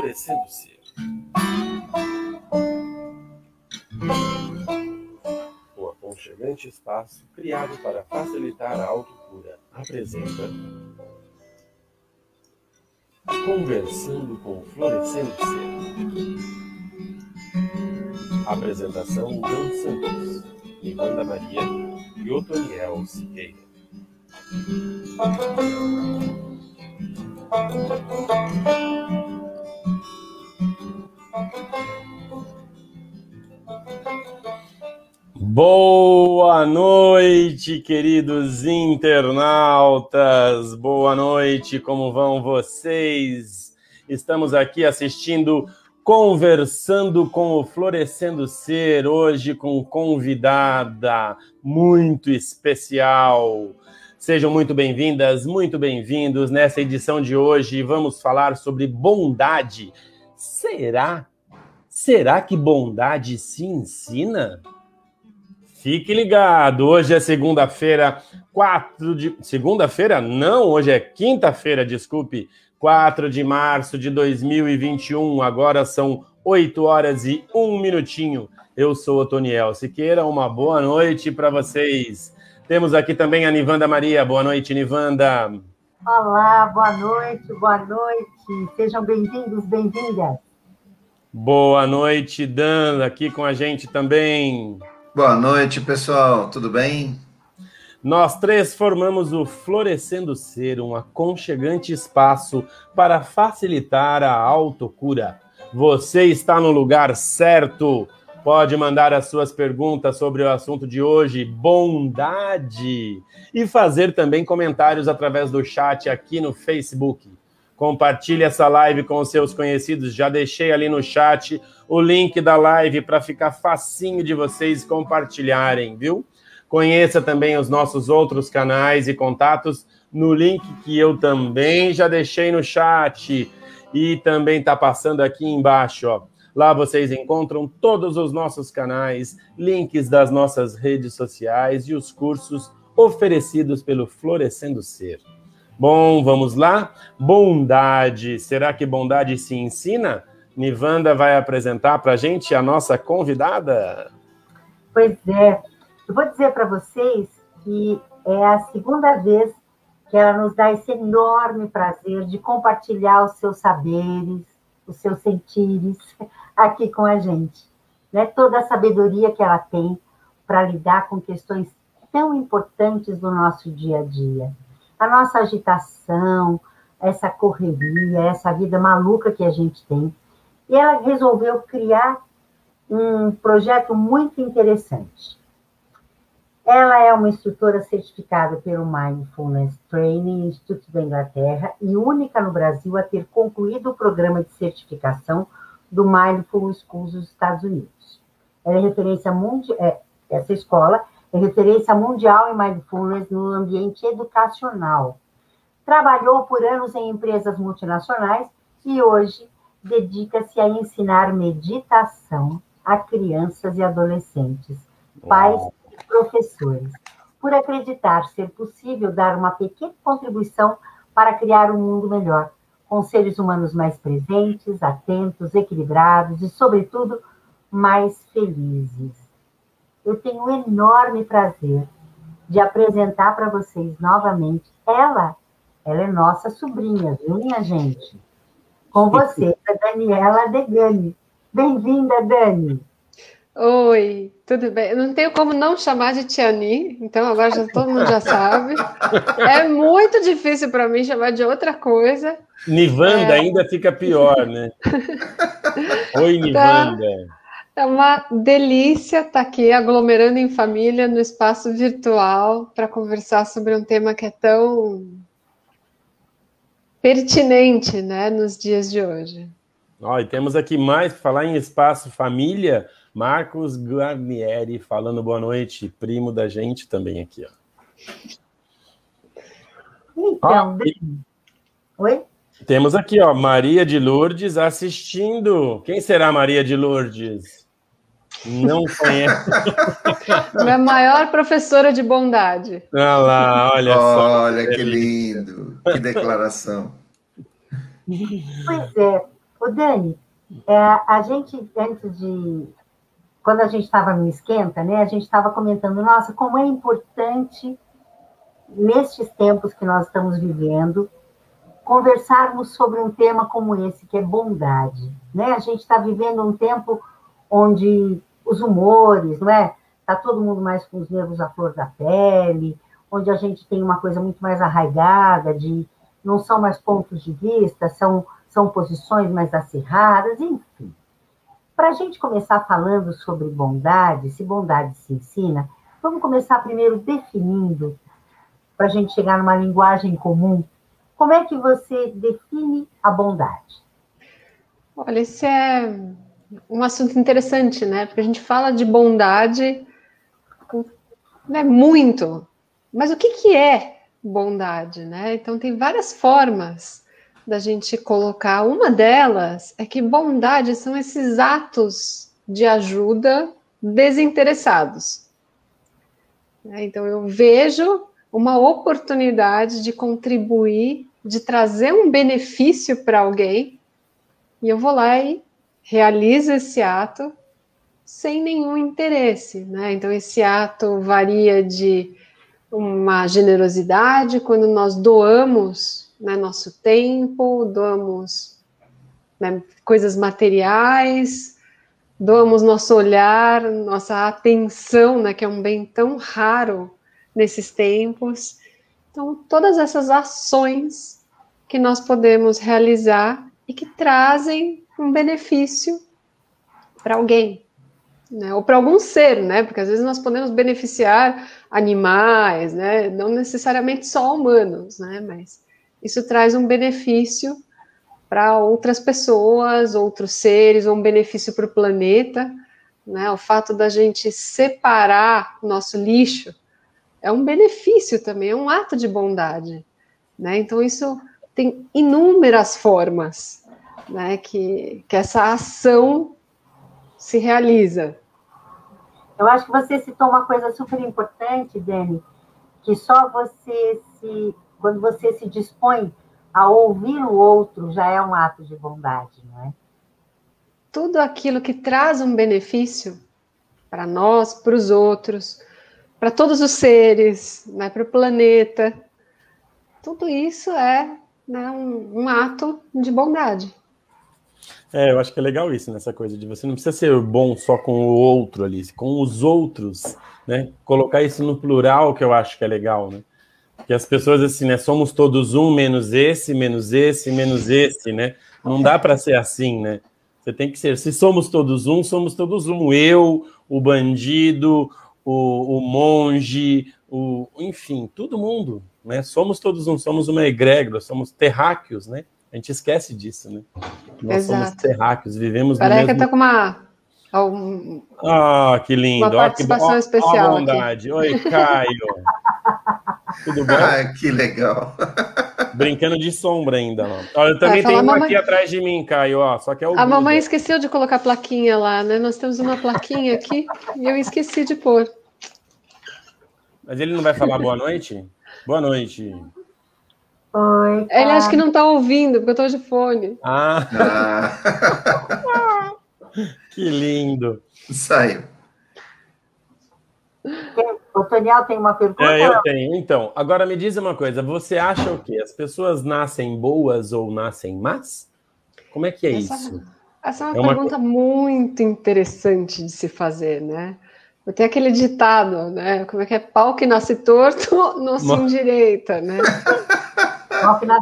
Florescendo Ser. Um aconchegante espaço criado para facilitar a autocura apresenta Conversando com o Florescendo Ser. Apresentação: Dan Santos, Nivanda Maria e Otoniel Siqueira. Boa noite, queridos internautas. Boa noite, como vão vocês? Estamos aqui assistindo Conversando com o Florescendo Ser, hoje com convidada muito especial. Sejam muito bem-vindas, muito bem-vindos. Nessa edição de hoje vamos falar sobre bondade. Será que bondade se ensina? Fique ligado, hoje é segunda-feira, Segunda-feira? Não, hoje é quinta-feira, desculpe. 4 de março de 2021, agora são 8 horas e 1 minutinho. Eu sou Otoniel Siqueira, uma boa noite para vocês. Temos aqui também a Nivanda Maria. Boa noite, Nivanda. Olá, boa noite. Sejam bem-vindos, bem-vindas. Boa noite, Dan, aqui com a gente também. Boa noite, pessoal. Tudo bem? Nós três formamos o Florescendo Ser, um aconchegante espaço para facilitar a autocura. Você está no lugar certo. Pode mandar as suas perguntas sobre o assunto de hoje, bondade, e fazer também comentários através do chat aqui no Facebook. Compartilhe essa live com os seus conhecidos. Já deixei ali no chat o link da live para ficar facinho de vocês compartilharem, viu? Conheça também os nossos outros canais e contatos no link que eu também já deixei no chat e também está passando aqui embaixo, ó. Lá vocês encontram todos os nossos canais, links das nossas redes sociais e os cursos oferecidos pelo Florescendo Ser. Bom, vamos lá? Bondade. Será que bondade se ensina? Nivanda vai apresentar para a gente a nossa convidada. Pois é. Eu vou dizer para vocês que é a segunda vez que ela nos dá esse enorme prazer de compartilhar os seus saberes, os seus sentires aqui com a gente. Né? Toda a sabedoria que ela tem para lidar com questões tão importantes do nosso dia a dia. A nossa agitação, essa correria, essa vida maluca que a gente tem. E ela resolveu criar um projeto muito interessante. Ela é uma instrutora certificada pelo Mindfulness Training Institute da Inglaterra e única no Brasil a ter concluído o programa de certificação do Mindfulness Schools dos Estados Unidos. Ela é referência mundial, essa escola é referência mundial em Mindfulness no ambiente educacional. Trabalhou por anos em empresas multinacionais e hoje dedica-se a ensinar meditação a crianças e adolescentes, pais e professores, por acreditar ser possível dar uma pequena contribuição para criar um mundo melhor, com seres humanos mais presentes, atentos, equilibrados e, sobretudo, mais felizes. Eu tenho um enorme prazer de apresentar para vocês novamente ela é nossa sobrinha, viu, minha gente? Com você, a Daniela Degani. Bem-vinda, Dani. Oi, tudo bem? Eu não tenho como não chamar de Tiani, então agora todo mundo já sabe. É muito difícil para mim chamar de outra coisa. Nivanda ainda fica pior, né? Oi, Nivanda. É uma delícia estar aqui aglomerando em família no espaço virtual para conversar sobre um tema que é tão pertinente, né, nos dias de hoje. Ó, e temos aqui mais, falar em espaço família, Marcos Guarnieri falando boa noite, primo da gente também aqui, ó. Então, oi? Temos aqui, ó, Maria de Lourdes assistindo. Quem será Maria de Lourdes? Não conhece. Minha maior professora de bondade. Olha lá, olha só. Olha que lindo, que declaração. Pois é, Ô, Dani, a gente, quando a gente estava no Esquenta, né, a gente estava comentando, nossa, como é importante, nestes tempos que nós estamos vivendo, conversarmos sobre um tema como esse, que é bondade. Né? A gente está vivendo um tempo onde os humores, não é? Está todo mundo mais com os nervos à flor da pele, onde a gente tem uma coisa muito mais arraigada, não são mais pontos de vista, são posições mais acirradas, enfim. Para a gente começar falando sobre bondade, se bondade se ensina, vamos começar primeiro definindo, para a gente chegar numa linguagem comum. Como é que você define a bondade? Olha, esse é um assunto interessante, né? Porque a gente fala de bondade, né, muito. Mas o que é bondade, né? Então, tem várias formas da gente colocar. Uma delas é que bondade são esses atos de ajuda desinteressados. Então, eu vejo uma oportunidade de contribuir, de trazer um benefício para alguém, e eu vou lá e realizo esse ato sem nenhum interesse, né? Então, esse ato varia de uma generosidade, quando nós doamos, né, nosso tempo, doamos, né, coisas materiais, doamos nosso olhar, nossa atenção, né, que é um bem tão raro nesses tempos. Então, todas essas ações que nós podemos realizar e que trazem um benefício para alguém, né? Ou para algum ser, né? Porque às vezes nós podemos beneficiar animais, né? Não necessariamente só humanos, né? Mas isso traz um benefício para outras pessoas, outros seres, ou um benefício para o planeta, né? O fato da gente separar o nosso lixo é um benefício também, é um ato de bondade, né? Então isso tem inúmeras formas, né, que essa ação se realiza. Eu acho que você citou uma coisa super importante, Dani, que só quando você se dispõe a ouvir o outro, já é um ato de bondade, não é? Tudo aquilo que traz um benefício para nós, para os outros, para todos os seres, né, para o planeta, tudo isso é, né, um ato de bondade. Eu acho que é legal isso, nessa coisa de você não precisa ser bom só com o outro ali, com os outros, né? Colocar isso no plural, que eu acho que é legal, né? Porque as pessoas, assim, né? Somos todos um, menos esse, menos esse, menos esse, né? Não dá para ser assim, né? Você tem que ser, se somos todos um, somos todos um. Eu, o bandido, o monge, enfim, todo mundo, né? Somos todos um, somos uma egrégora, somos terráqueos, né? A gente esquece disso, né? Nós somos terráqueos, vivemos no mesmo... Parece que tá com que lindo. Uma participação especial ó a bondade. Aqui. Oi, Caio. Tudo bom? Que legal. Brincando de sombra ainda. Ó, eu também tenho uma aqui atrás de mim, Caio. Ó, só que é o A mamãe esqueceu de colocar a plaquinha lá, né? Nós temos uma plaquinha aqui e eu esqueci de pôr. Mas ele não vai falar boa noite? Boa noite. Oi, ele acha que não tá ouvindo, porque eu tô de fone. Que lindo. Saiu. O Toniel tem uma pergunta? Eu tenho. Então, agora me diz uma coisa. Você acha o quê? As pessoas nascem boas ou nascem más? Como é que é isso? Essa é uma pergunta muito interessante de se fazer, né? Tem aquele ditado, né? Como é que é? Pau que nasce torto, não se endireita, né?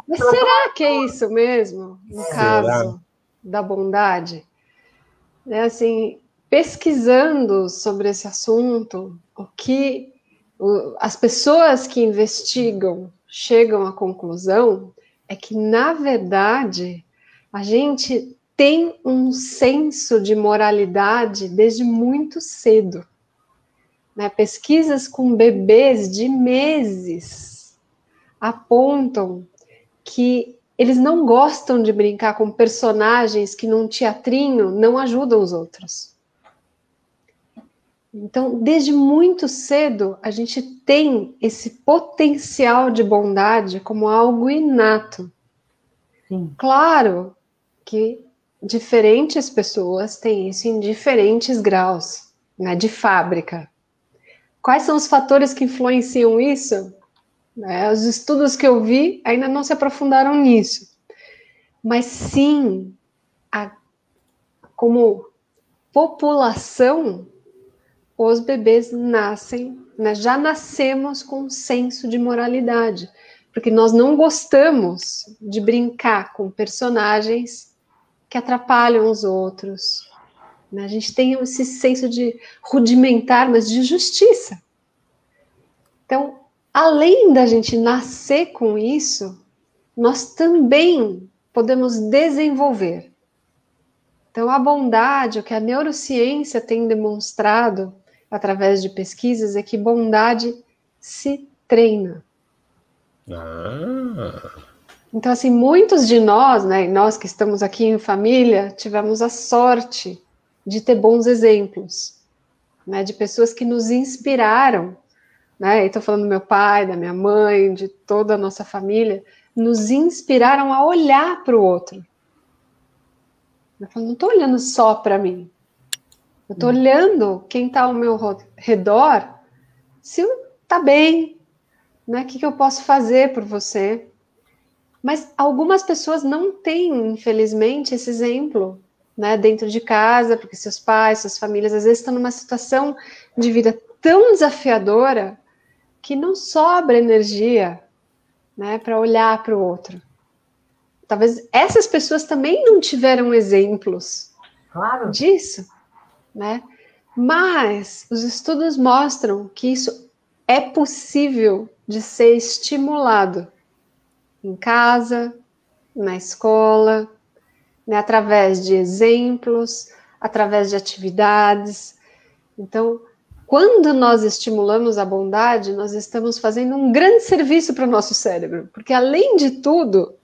Mas será que é isso mesmo, no caso da bondade? Assim, pesquisando sobre esse assunto, o que as pessoas que investigam chegam à conclusão é que, na verdade, a gente tem um senso de moralidade desde muito cedo. Né? Pesquisas com bebês de meses apontam que eles não gostam de brincar com personagens que num teatrinho não ajudam os outros. Então, desde muito cedo, a gente tem esse potencial de bondade como algo inato. Sim. Claro que diferentes pessoas têm isso em diferentes graus, né, de fábrica. Quais são os fatores que influenciam isso? Os estudos que eu vi ainda não se aprofundaram nisso. Mas sim, como população, os bebês nascem, né, já nascemos com um senso de moralidade, porque nós não gostamos de brincar com personagens que atrapalham os outros. Né? A gente tem esse senso de rudimentar, mas de justiça. Então, além da gente nascer com isso, nós também podemos desenvolver. Então, a bondade, o que a neurociência tem demonstrado através de pesquisas é que bondade se treina. Então, assim, muitos de nós, né, nós que estamos aqui em família, tivemos a sorte de ter bons exemplos, né, de pessoas que nos inspiraram, né, estou falando do meu pai, da minha mãe, de toda a nossa família, nos inspiraram a olhar para o outro. Eu falo, não estou olhando só para mim, eu estou olhando quem está ao meu redor, se está bem, né, o que eu posso fazer por você? Mas algumas pessoas não têm, infelizmente, esse exemplo, né, dentro de casa, porque seus pais, suas famílias, às vezes estão numa situação de vida tão desafiadora que não sobra energia, né, para olhar para o outro. Talvez essas pessoas também não tiveram exemplos disso, né? Mas os estudos mostram que isso é possível de ser estimulado em casa, na escola, né, através de exemplos, através de atividades. Então, quando nós estimulamos a bondade, nós estamos fazendo um grande serviço para o nosso cérebro, porque além de tudo,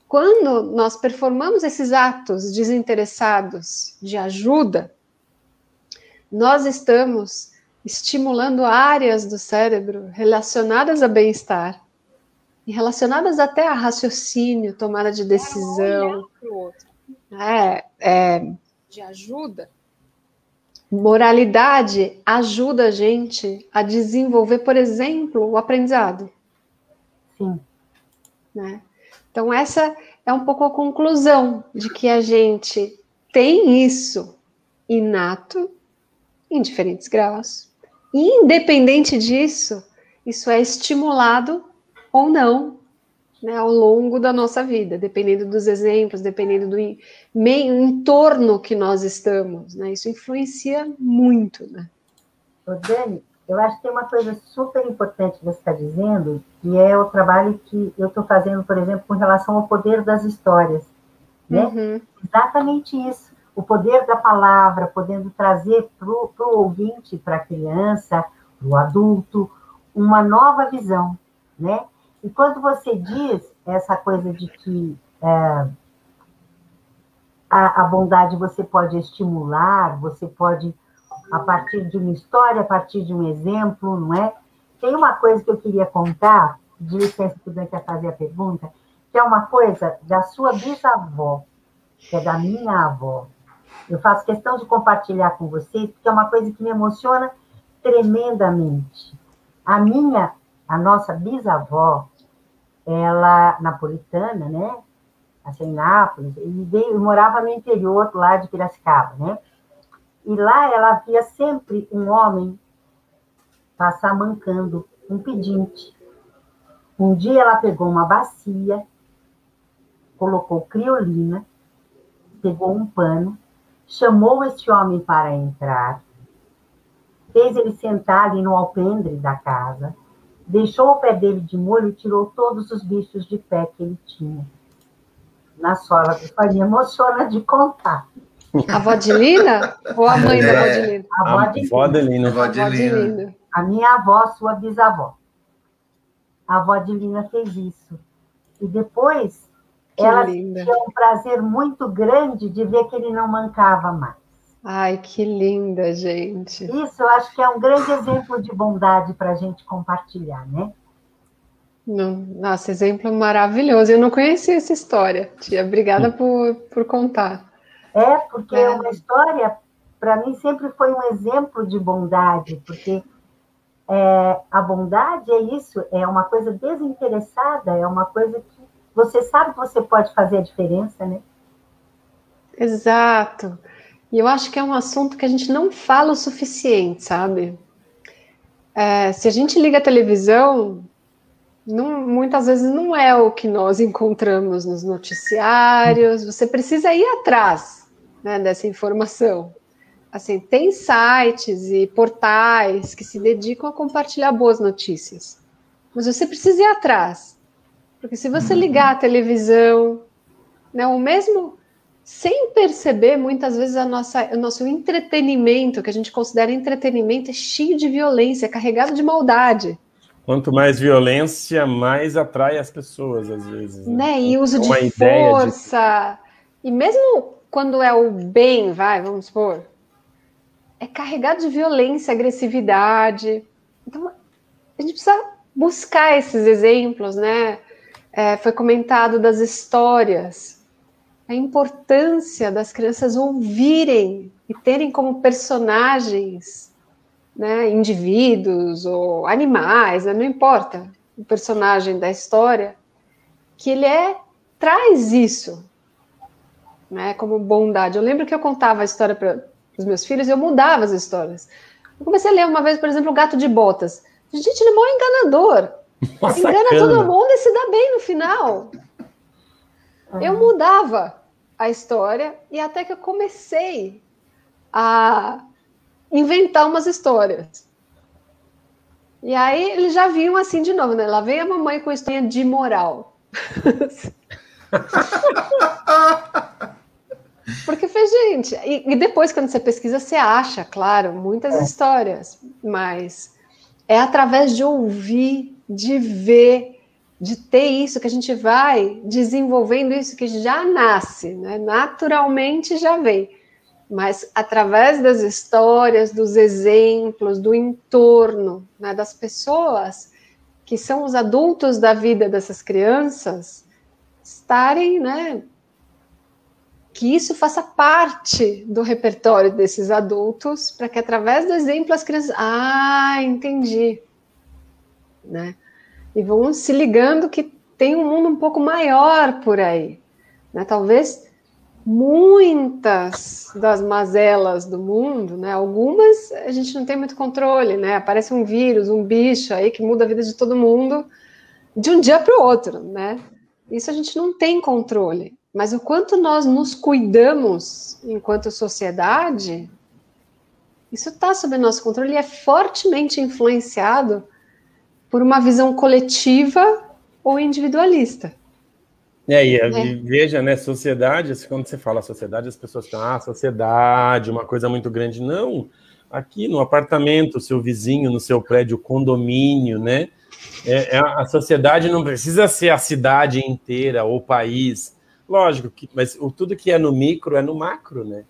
quando nós performamos esses atos desinteressados de ajuda, nós estamos estimulando áreas do cérebro relacionadas a bem-estar, e relacionadas até a raciocínio, tomada de decisão, de ajuda. Moralidade ajuda a gente a desenvolver, por exemplo, o aprendizado. Sim. Né? Então, essa é um pouco a conclusão de que a gente tem isso inato, em diferentes graus. E, independente disso, isso é estimulado ou não, né, ao longo da nossa vida, dependendo dos exemplos, dependendo do meio entorno que nós estamos, né, isso influencia muito, né? Dani, eu acho que tem uma coisa super importante que você está dizendo, que é o trabalho que eu estou fazendo, por exemplo, com relação ao poder das histórias, né? Uhum. Exatamente isso, o poder da palavra, podendo trazer para o ouvinte, para a criança, para o adulto, uma nova visão, né? E quando você diz essa coisa de que a bondade você pode estimular, você pode, a partir de uma história, a partir de um exemplo, não é? Tem uma coisa que eu queria contar, de licença que você quer fazer a pergunta, que é uma coisa da sua bisavó, que é da minha avó. Eu faço questão de compartilhar com vocês, porque é uma coisa que me emociona tremendamente. A nossa bisavó, ela, napolitana, né? Nasceu em Nápoles, e morava no interior lá de Piracicaba, né? E lá ela via sempre um homem passar mancando, um pedinte. Um dia ela pegou uma bacia, colocou criolina, pegou um pano, chamou esse homem para entrar, fez ele sentar ali no alpendre da casa, deixou o pé dele de molho e tirou todos os bichos de pé que ele tinha na sola do pé. Me emociona de contar. A avó de Lina? Ou a mãe da avó de Lina? A avó de Lina. Avó de Lina. A minha avó, sua bisavó. A avó de Lina fez isso. E depois, ela tinha um prazer muito grande de ver que ele não mancava mais. Ai, que linda, gente. Isso, eu acho que é um grande exemplo de bondade para a gente compartilhar, né? Nossa, exemplo maravilhoso. Eu não conhecia essa história, tia. Obrigada por contar. Porque uma história, para mim, sempre foi um exemplo de bondade, porque a bondade é isso, é uma coisa desinteressada, é uma coisa que você sabe que você pode fazer a diferença, né? Exato. E eu acho que é um assunto que a gente não fala o suficiente, sabe? Se a gente liga a televisão, muitas vezes não é o que nós encontramos nos noticiários. Você precisa ir atrás, né, dessa informação. Assim, tem sites e portais que se dedicam a compartilhar boas notícias. Mas você precisa ir atrás. Porque se você ligar a televisão, né, ou mesmo sem perceber, muitas vezes o nosso entretenimento, que a gente considera entretenimento, é cheio de violência, é carregado de maldade. Quanto mais violência, mais atrai as pessoas, às vezes. Né? E uso de força. E mesmo quando é o bem, vamos supor, é carregado de violência, agressividade. Então, a gente precisa buscar esses exemplos, né? Foi comentado das histórias. A importância das crianças ouvirem e terem como personagens, né, indivíduos ou animais, né, não importa o personagem da história, que ele traz isso, né, como bondade. Eu lembro que eu contava a história para os meus filhos e eu mudava as histórias. Eu comecei a ler uma vez, por exemplo, O Gato de Botas. Gente, ele é mó enganador. Nossa, engana todo mundo e se dá bem no final. Eu mudava a história e até que eu comecei a inventar umas histórias. E aí eles já vinham assim de novo, né? Lá vem a mamãe com a história de moral. Porque foi, gente... E depois, quando você pesquisa, você acha, claro, muitas histórias. Mas é através de ouvir, de ver, de ter isso, que a gente vai desenvolvendo isso que já nasce, né? Naturalmente já vem. Mas através das histórias, dos exemplos, do entorno, né, das pessoas que são os adultos da vida dessas crianças, estarem, né, que isso faça parte do repertório desses adultos, para que através do exemplo as crianças... entendi. Né? E vão se ligando que tem um mundo um pouco maior por aí. Né? Talvez muitas das mazelas do mundo, né? Algumas a gente não tem muito controle, né? Aparece um vírus, um bicho aí que muda a vida de todo mundo de um dia para o outro, né? Isso a gente não tem controle. Mas o quanto nós nos cuidamos enquanto sociedade, isso está sob nosso controle e é fortemente influenciado por uma visão coletiva ou individualista. Veja, né, sociedade, quando você fala sociedade, as pessoas falam, sociedade, uma coisa muito grande. Não, aqui no apartamento, seu vizinho, no seu prédio, condomínio, né? A sociedade não precisa ser a cidade inteira ou o país. Lógico, mas tudo que é no micro é no macro, né?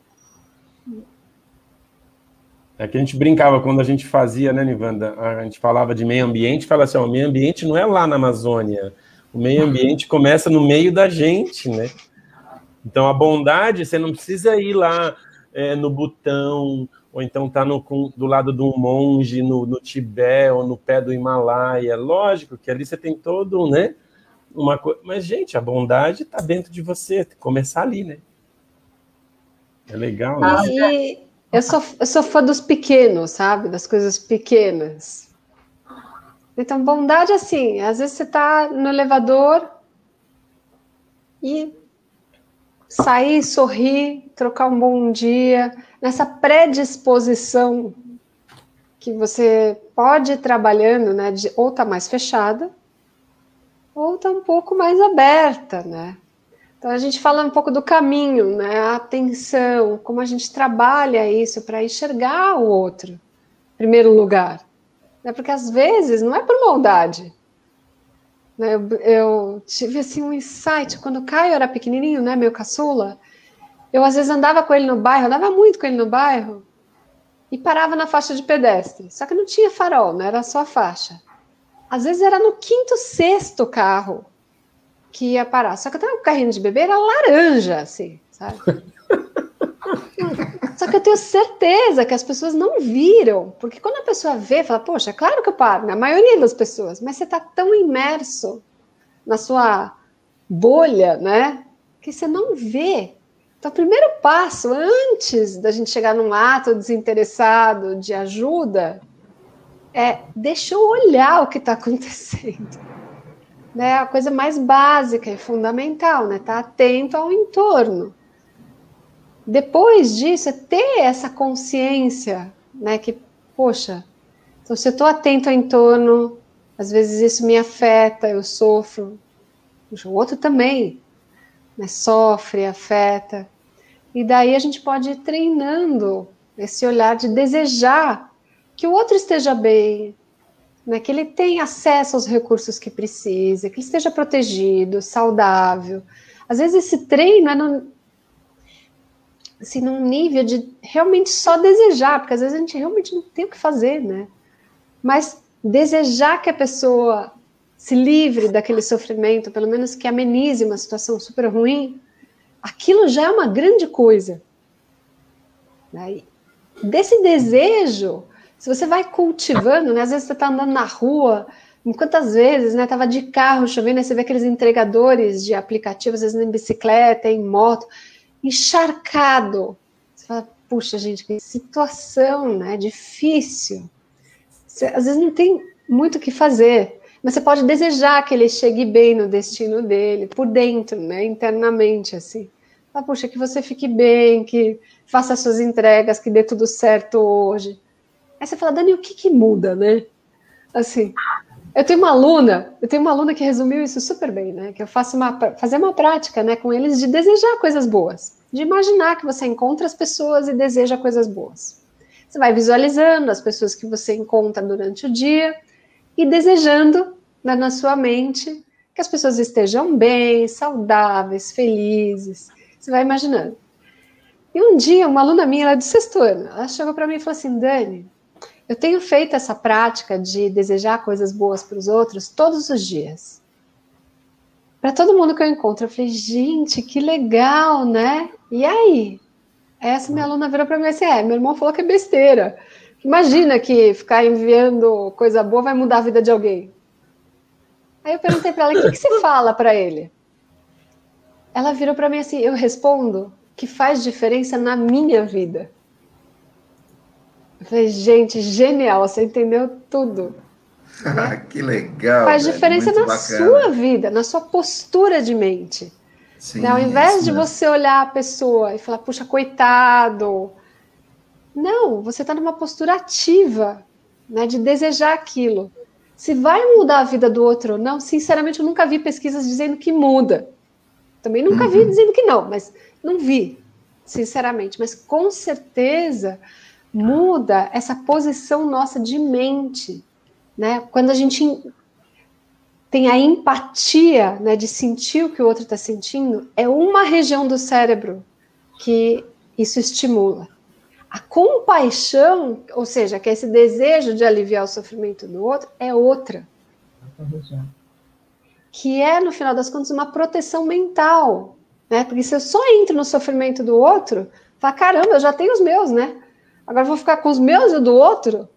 É que a gente brincava quando a gente fazia, né, Nivanda? A gente falava de meio ambiente, falava assim, o meio ambiente não é lá na Amazônia. O meio ambiente começa no meio da gente, né? Então, a bondade, você não precisa ir lá no Butão, ou então tá do lado de um monge no Tibete, ou no pé do Himalaia. Lógico que ali você tem todo, né? Uma coisa. Mas, gente, a bondade está dentro de você. Tem que começar ali, né? É legal, né? E eu sou fã dos pequenos, sabe? Das coisas pequenas. Então, bondade, assim, às vezes você está no elevador e sair, sorrir, trocar um bom dia, nessa predisposição que você pode ir trabalhando, né? Ou tá mais fechada, ou tá um pouco mais aberta, né? Então, a gente fala um pouco do caminho, né? A atenção, como a gente trabalha isso para enxergar o outro, em primeiro lugar. Porque às vezes não é por maldade. Eu tive assim um insight, quando o Caio era pequenininho, né, meu caçula, eu às vezes andava com ele no bairro, andava muito com ele no bairro, e parava na faixa de pedestre. Só que não tinha farol, né, era só a faixa. Às vezes era no quinto, sexto carro que ia parar. Só que até o carrinho de bebê era laranja, assim, sabe? Só que eu tenho certeza que as pessoas não viram, porque quando a pessoa vê, fala, poxa, é claro que eu paro, né? A maioria das pessoas, mas você está tão imerso na sua bolha, né? Que você não vê. Então, o primeiro passo, antes da gente chegar num ato desinteressado de ajuda, deixa eu olhar o que está acontecendo. Né? A coisa mais básica e fundamental, né? Tá atento ao entorno. Depois disso, é ter essa consciência, né? Que, poxa, então se eu estou atento ao entorno, às vezes isso me afeta, eu sofro. Poxa, o outro também, né? Sofre, afeta. E daí a gente pode ir treinando esse olhar de desejar que o outro esteja bem, né, que ele tenha acesso aos recursos que precisa, que ele esteja protegido, saudável. Às vezes esse treino é assim, num nível de realmente só desejar, porque às vezes a gente realmente não tem o que fazer, né? Mas desejar que a pessoa se livre daquele sofrimento, pelo menos que amenize uma situação super ruim, aquilo já é uma grande coisa. Né? Desse desejo, se você vai cultivando, né? Às vezes você está andando na rua, quantas vezes, né? Tava de carro chovendo, aí você vê aqueles entregadores de aplicativos, às vezes em bicicleta, em moto, encharcado. Você fala, puxa, gente, que situação, né? Difícil. Você, às vezes não tem muito o que fazer, mas você pode desejar que ele chegue bem no destino dele, por dentro, né? Internamente, assim. Fala, puxa, que você fique bem, que faça as suas entregas, que dê tudo certo hoje. Aí você fala, Dani, o que muda, né? Assim, eu tenho uma aluna que resumiu isso super bem, né? Que eu fazer uma prática, né, com eles de desejar coisas boas, de imaginar que você encontra as pessoas e deseja coisas boas. Você vai visualizando as pessoas que você encontra durante o dia e desejando, né, na sua mente que as pessoas estejam bem, saudáveis, felizes. Você vai imaginando. E um dia, uma aluna minha, ela é do 6º ano, ela chegou para mim e falou assim, Dani, eu tenho feito essa prática de desejar coisas boas para os outros todos os dias. Para todo mundo que eu encontro. Eu falei, gente, que legal, né? E aí? Essa minha aluna virou para mim assim, meu irmão falou que é besteira. Imagina que ficar enviando coisa boa vai mudar a vida de alguém. Aí eu perguntei para ela, o que você fala para ele? Ela virou para mim assim, eu respondo que faz diferença na minha vida. Eu falei, gente, genial, você entendeu tudo. Né? Que legal. Faz diferença na bacana. sua vida, na sua postura de mente. Sim, né? Ao invés de você olhar a pessoa e falar, puxa, coitado. Não, você está numa postura ativa, né, de desejar aquilo. Se vai mudar a vida do outro ou não, sinceramente, eu nunca vi pesquisas dizendo que muda. Também nunca vi dizendo que não, mas não vi, sinceramente. Mas com certeza muda essa posição nossa de mente, né? Quando a gente tem a empatia, né, de sentir o que o outro está sentindo, é uma região do cérebro que isso estimula. A compaixão, ou seja, que é esse desejo de aliviar o sofrimento do outro, é outra. Que é, no final das contas, uma proteção mental, né? Porque se eu só entro no sofrimento do outro, falo, caramba, eu já tenho os meus, né? Agora eu vou ficar com os meus e o do outro.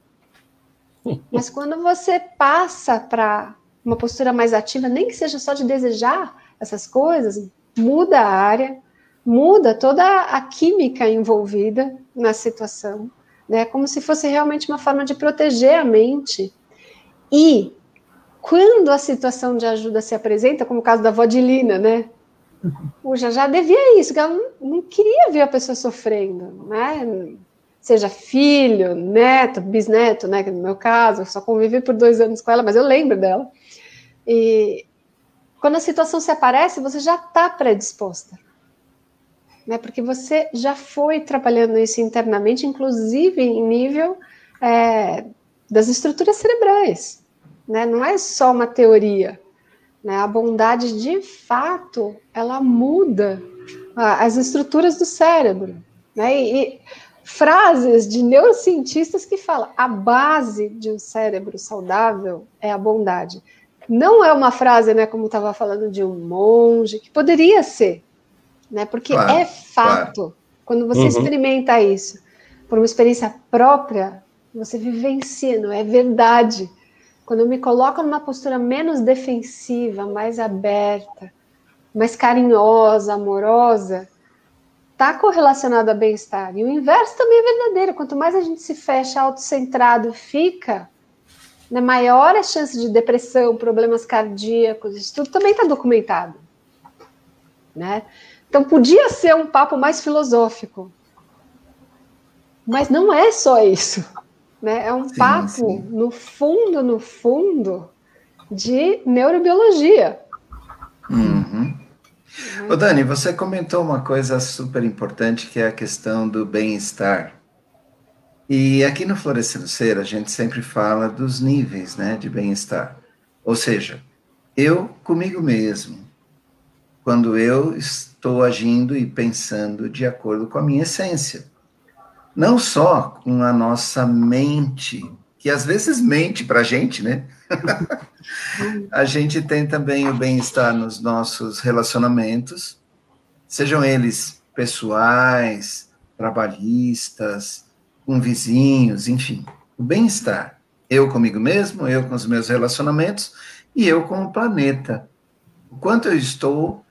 Mas quando você passa para uma postura mais ativa, nem que seja só de desejar essas coisas, muda a área, muda toda a química envolvida na situação, né? Como se fosse realmente uma forma de proteger a mente. E quando a situação de ajuda se apresenta, como o caso da avó de Lina, né? O já devia isso, que ela não queria ver a pessoa sofrendo, né? Seja filho, neto, bisneto, né? Que no meu caso, eu só convivi por 2 anos com ela, mas eu lembro dela. E quando a situação se aparece, você já está predisposta. Né? Porque você já foi trabalhando isso internamente, inclusive em nível das estruturas cerebrais. Né? Não é só uma teoria. Né? A bondade, de fato, ela muda as estruturas do cérebro. Né? E frases de neurocientistas que falam a base de um cérebro saudável é a bondade. Não é uma frase, né, como estava falando de um monge, que poderia ser, né, porque claro, é fato. Claro. Quando você experimenta isso por uma experiência própria, você vivencia, não é verdade. Quando eu me coloco numa postura menos defensiva, mais aberta, mais carinhosa, amorosa, está correlacionado a bem-estar. E o inverso também é verdadeiro. Quanto mais a gente se fecha, autocentrado fica, né, maior a chance de depressão, problemas cardíacos, isso tudo também está documentado. Né? Então, podia ser um papo mais filosófico. Mas não é só isso. Né? É um papo, no fundo, de neurobiologia. Ô Dani, você comentou uma coisa super importante, que é a questão do bem-estar. E aqui no Florescendo Ser, a gente sempre fala dos níveis, né, de bem-estar. Ou seja, eu comigo mesmo, quando eu estou agindo e pensando de acordo com a minha essência. Não só com a nossa mente, que às vezes mente para a gente, né? A gente tem também o bem-estar nos nossos relacionamentos, sejam eles pessoais, trabalhistas, com vizinhos, enfim. O bem-estar, eu comigo mesmo, eu com os meus relacionamentos e eu com o planeta. O quanto eu estou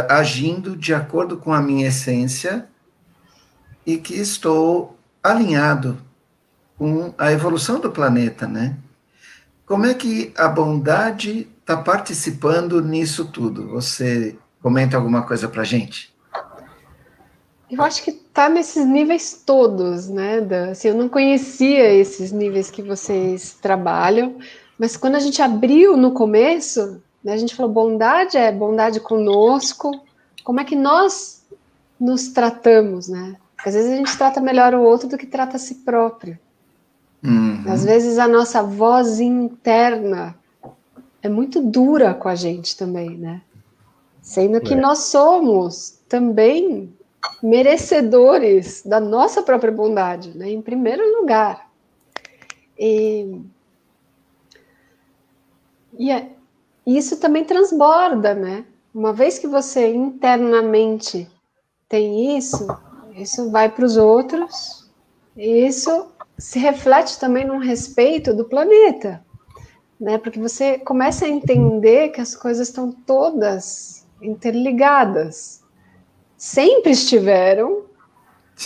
agindo de acordo com a minha essência e que estou alinhado com a evolução do planeta, né? Como é que a bondade está participando nisso tudo? Você comenta alguma coisa para a gente? Eu acho que está nesses níveis todos, né? Assim, eu não conhecia esses níveis que vocês trabalham, mas quando a gente abriu no começo, né, a gente falou bondade é bondade conosco, como é que nós nos tratamos, né? Porque às vezes a gente trata melhor o outro do que trata a si próprio. Às vezes a nossa voz interna é muito dura com a gente também, né? Sendo que nós somos também merecedores da nossa própria bondade, né? Em primeiro lugar. E isso também transborda, né? Uma vez que você internamente tem isso vai para os outros, e isso se reflete também no respeito do planeta, né? Porque você começa a entender que as coisas estão todas interligadas. Sempre estiveram,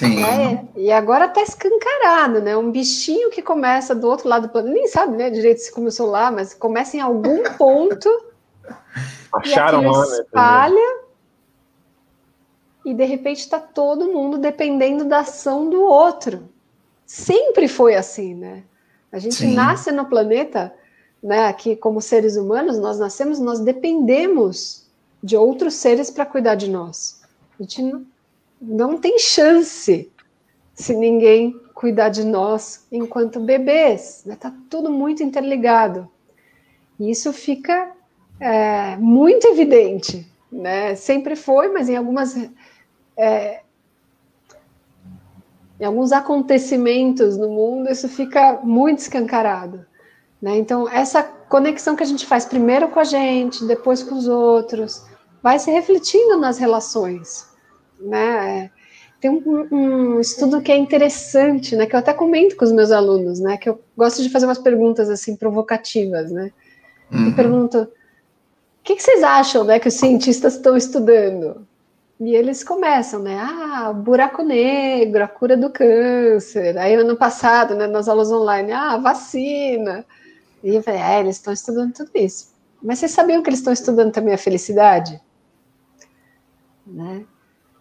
né? E agora está escancarado, né? Um bichinho que começa do outro lado do planeta, nem sabe, né, direito se começou lá, mas começa em algum ponto, acharam e aquilo lá, né, espalha, e de repente está todo mundo dependendo da ação do outro. Sempre foi assim, né? A gente nasce no planeta, né? Aqui como seres humanos, nós nascemos, nós dependemos de outros seres para cuidar de nós. A gente não tem chance se ninguém cuidar de nós enquanto bebês. Né? Tá tudo muito interligado. E isso fica muito evidente, né? Sempre foi, mas em alguns acontecimentos no mundo, isso fica muito escancarado. Né? Então, essa conexão que a gente faz primeiro com a gente, depois com os outros, vai se refletindo nas relações. Né? Tem um estudo que é interessante, né? Que eu até comento com os meus alunos, né? Que eu gosto de fazer umas perguntas assim, provocativas. Né? Eu pergunto, o que vocês acham, né, que os cientistas estão estudando? E eles começam, né? O buraco negro, a cura do câncer. Aí, ano passado, né, nas aulas online, vacina. E eu falei, eles estão estudando tudo isso. Mas vocês sabiam que eles estão estudando também a felicidade? Né?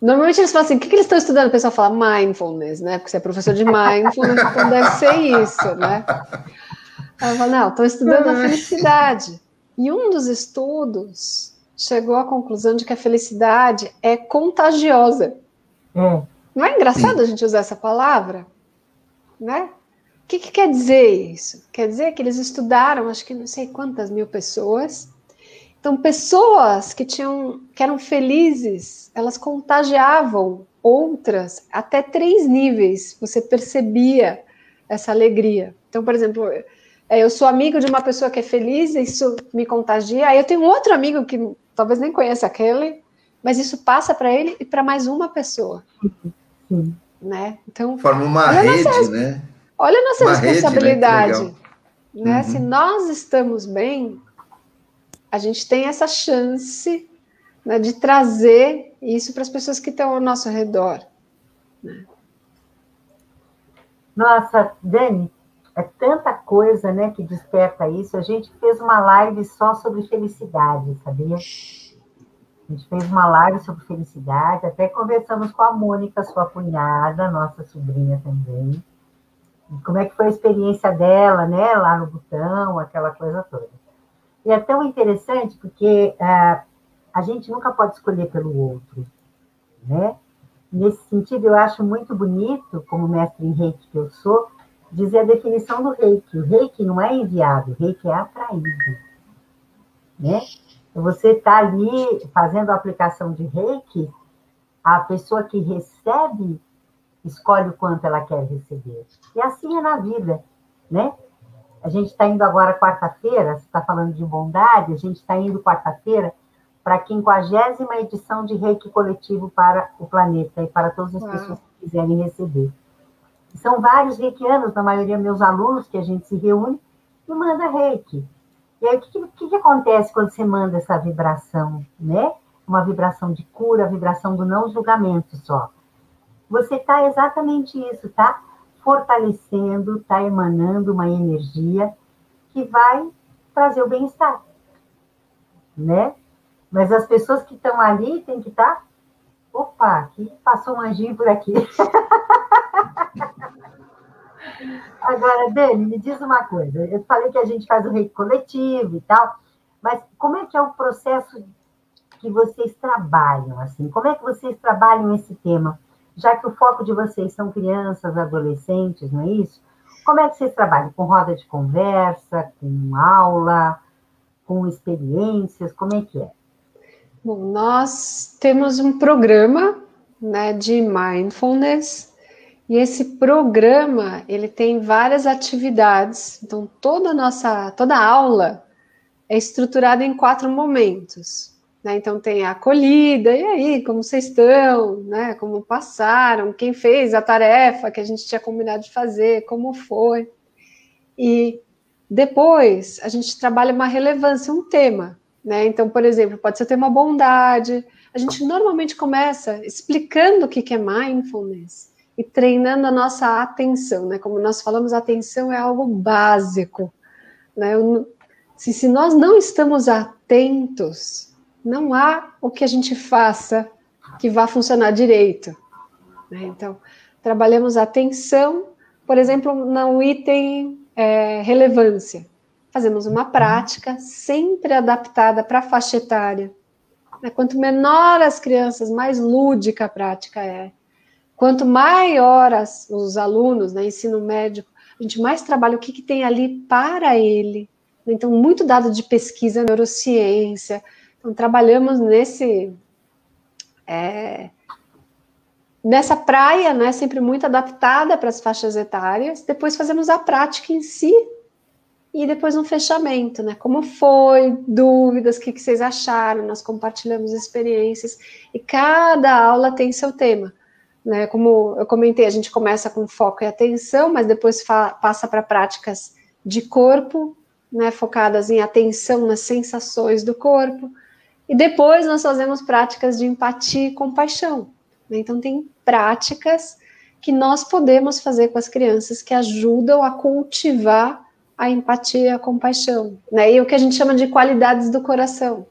Normalmente eles falam assim, o que eles estão estudando? O pessoal fala mindfulness, né? Porque você é professor de mindfulness, então deve ser isso, né? Aí eu falo, não, estão estudando a felicidade. E um dos estudos chegou à conclusão de que a felicidade é contagiosa. Não é engraçado a gente usar essa palavra? Né? O que quer dizer isso? Quer dizer que eles estudaram, acho que não sei quantas mil pessoas. Então, pessoas que eram felizes, elas contagiavam outras até 3 níveis. Você percebia essa alegria. Então, por exemplo, eu sou amigo de uma pessoa que é feliz, isso me contagia. Aí eu tenho outro amigo que talvez nem conheça aquele, mas isso passa para ele e para mais uma pessoa. Sim. Né? Então, forma uma rede, né? Olha a nossa responsabilidade. Rede, né? Se nós estamos bem, a gente tem essa chance, né, de trazer isso para as pessoas que estão ao nosso redor. Né? Nossa, Dani, é tanta coisa, né, que desperta isso. A gente fez uma live só sobre felicidade, sabia? A gente fez uma live sobre felicidade, até conversamos com a Mônica, sua cunhada, nossa sobrinha também. Como é que foi a experiência dela, né, lá no Butão, aquela coisa toda. E é tão interessante porque a gente nunca pode escolher pelo outro, né? Nesse sentido, eu acho muito bonito, como mestre em Reiki que eu sou, dizer a definição do Reiki. O Reiki não é enviado, o Reiki é atraído, né? Você está ali fazendo a aplicação de Reiki, a pessoa que recebe escolhe o quanto ela quer receber. E assim é na vida, né? A gente está indo agora quarta-feira, você está falando de bondade, a gente está indo quarta-feira para a 50ª edição de Reiki coletivo para o planeta e para todas as pessoas que quiserem receber. São vários reikianos, na maioria meus alunos, que a gente se reúne e manda Reiki. E aí, o que acontece quando você manda essa vibração, né? Uma vibração de cura, a vibração do não julgamento só. Você está exatamente isso, tá? Fortalecendo, está emanando uma energia que vai trazer o bem-estar, né? Mas as pessoas que estão ali têm que estar... Opa, aqui passou um anjinho por aqui. Agora, Dani, me diz uma coisa. Eu falei que a gente faz o Reiki coletivo e tal, mas como é que é o processo que vocês trabalham, assim? Como é que vocês trabalham esse tema? Já que o foco de vocês são crianças, adolescentes, não é isso? Como é que vocês trabalham? Com roda de conversa, com aula, com experiências? Como é que é? Bom, nós temos um programa, né, de mindfulness, e esse programa, ele tem várias atividades. Então, toda a aula é estruturada em 4 momentos. Né? Então, tem a acolhida, e aí, como vocês estão? Né? Como passaram? Quem fez a tarefa que a gente tinha combinado de fazer? Como foi? E depois, a gente trabalha uma relevância, um tema. Né? Então, por exemplo, pode ser o tema bondade. A gente normalmente começa explicando o que é mindfulness e treinando a nossa atenção. Né? Como nós falamos, a atenção é algo básico. Né? Se nós não estamos atentos, não há o que a gente faça que vá funcionar direito. Né? Então, trabalhamos a atenção, por exemplo, no item relevância. Fazemos uma prática sempre adaptada para a faixa etária. Né? Quanto menor as crianças, mais lúdica a prática é. Quanto maior os alunos, né, ensino médio, a gente mais trabalha o que tem ali para ele. Então, muito dado de pesquisa, neurociência. Então, trabalhamos nessa praia, né, sempre muito adaptada para as faixas etárias. Depois fazemos a prática em si e depois um fechamento, né? Como foi, dúvidas, o que vocês acharam, nós compartilhamos experiências e cada aula tem seu tema. Né? Como eu comentei, a gente começa com foco e atenção, mas depois passa para práticas de corpo, né, focadas em atenção nas sensações do corpo, e depois nós fazemos práticas de empatia e compaixão. Né? Então tem práticas que nós podemos fazer com as crianças que ajudam a cultivar a empatia e a compaixão, né? E o que a gente chama de qualidades do coração,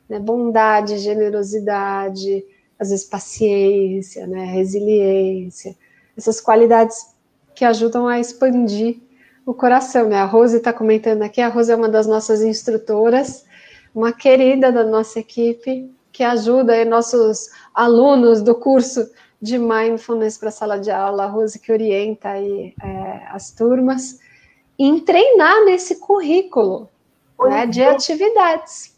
né? Bondade, generosidade, às vezes paciência, né? Resiliência, essas qualidades que ajudam a expandir o coração, né? A Rose está comentando aqui, a Rose é uma das nossas instrutoras, uma querida da nossa equipe, que ajuda aí nossos alunos do curso de Mindfulness para a sala de aula, a Rose que orienta aí as turmas, em treinar nesse currículo, né, de atividades.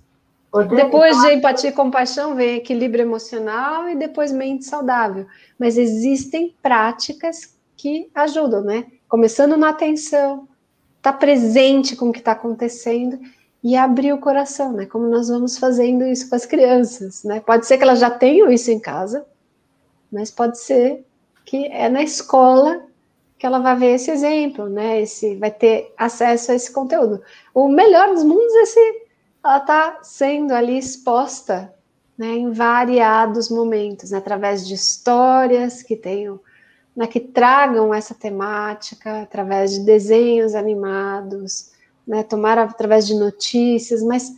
Depois de empatia e compaixão vem equilíbrio emocional e depois mente saudável. Mas existem práticas que ajudam, né? Começando na atenção, estar presente com o que está acontecendo e abrir o coração, né? Como nós vamos fazendo isso com as crianças, né? Pode ser que elas já tenham isso em casa, mas pode ser que é na escola que ela vai ver esse exemplo, né? Vai ter acesso a esse conteúdo. O melhor dos mundos ela está sendo ali exposta, né, em variados momentos, né, através de histórias que tenham, né, que tragam essa temática, através de desenhos animados, né, através de notícias, mas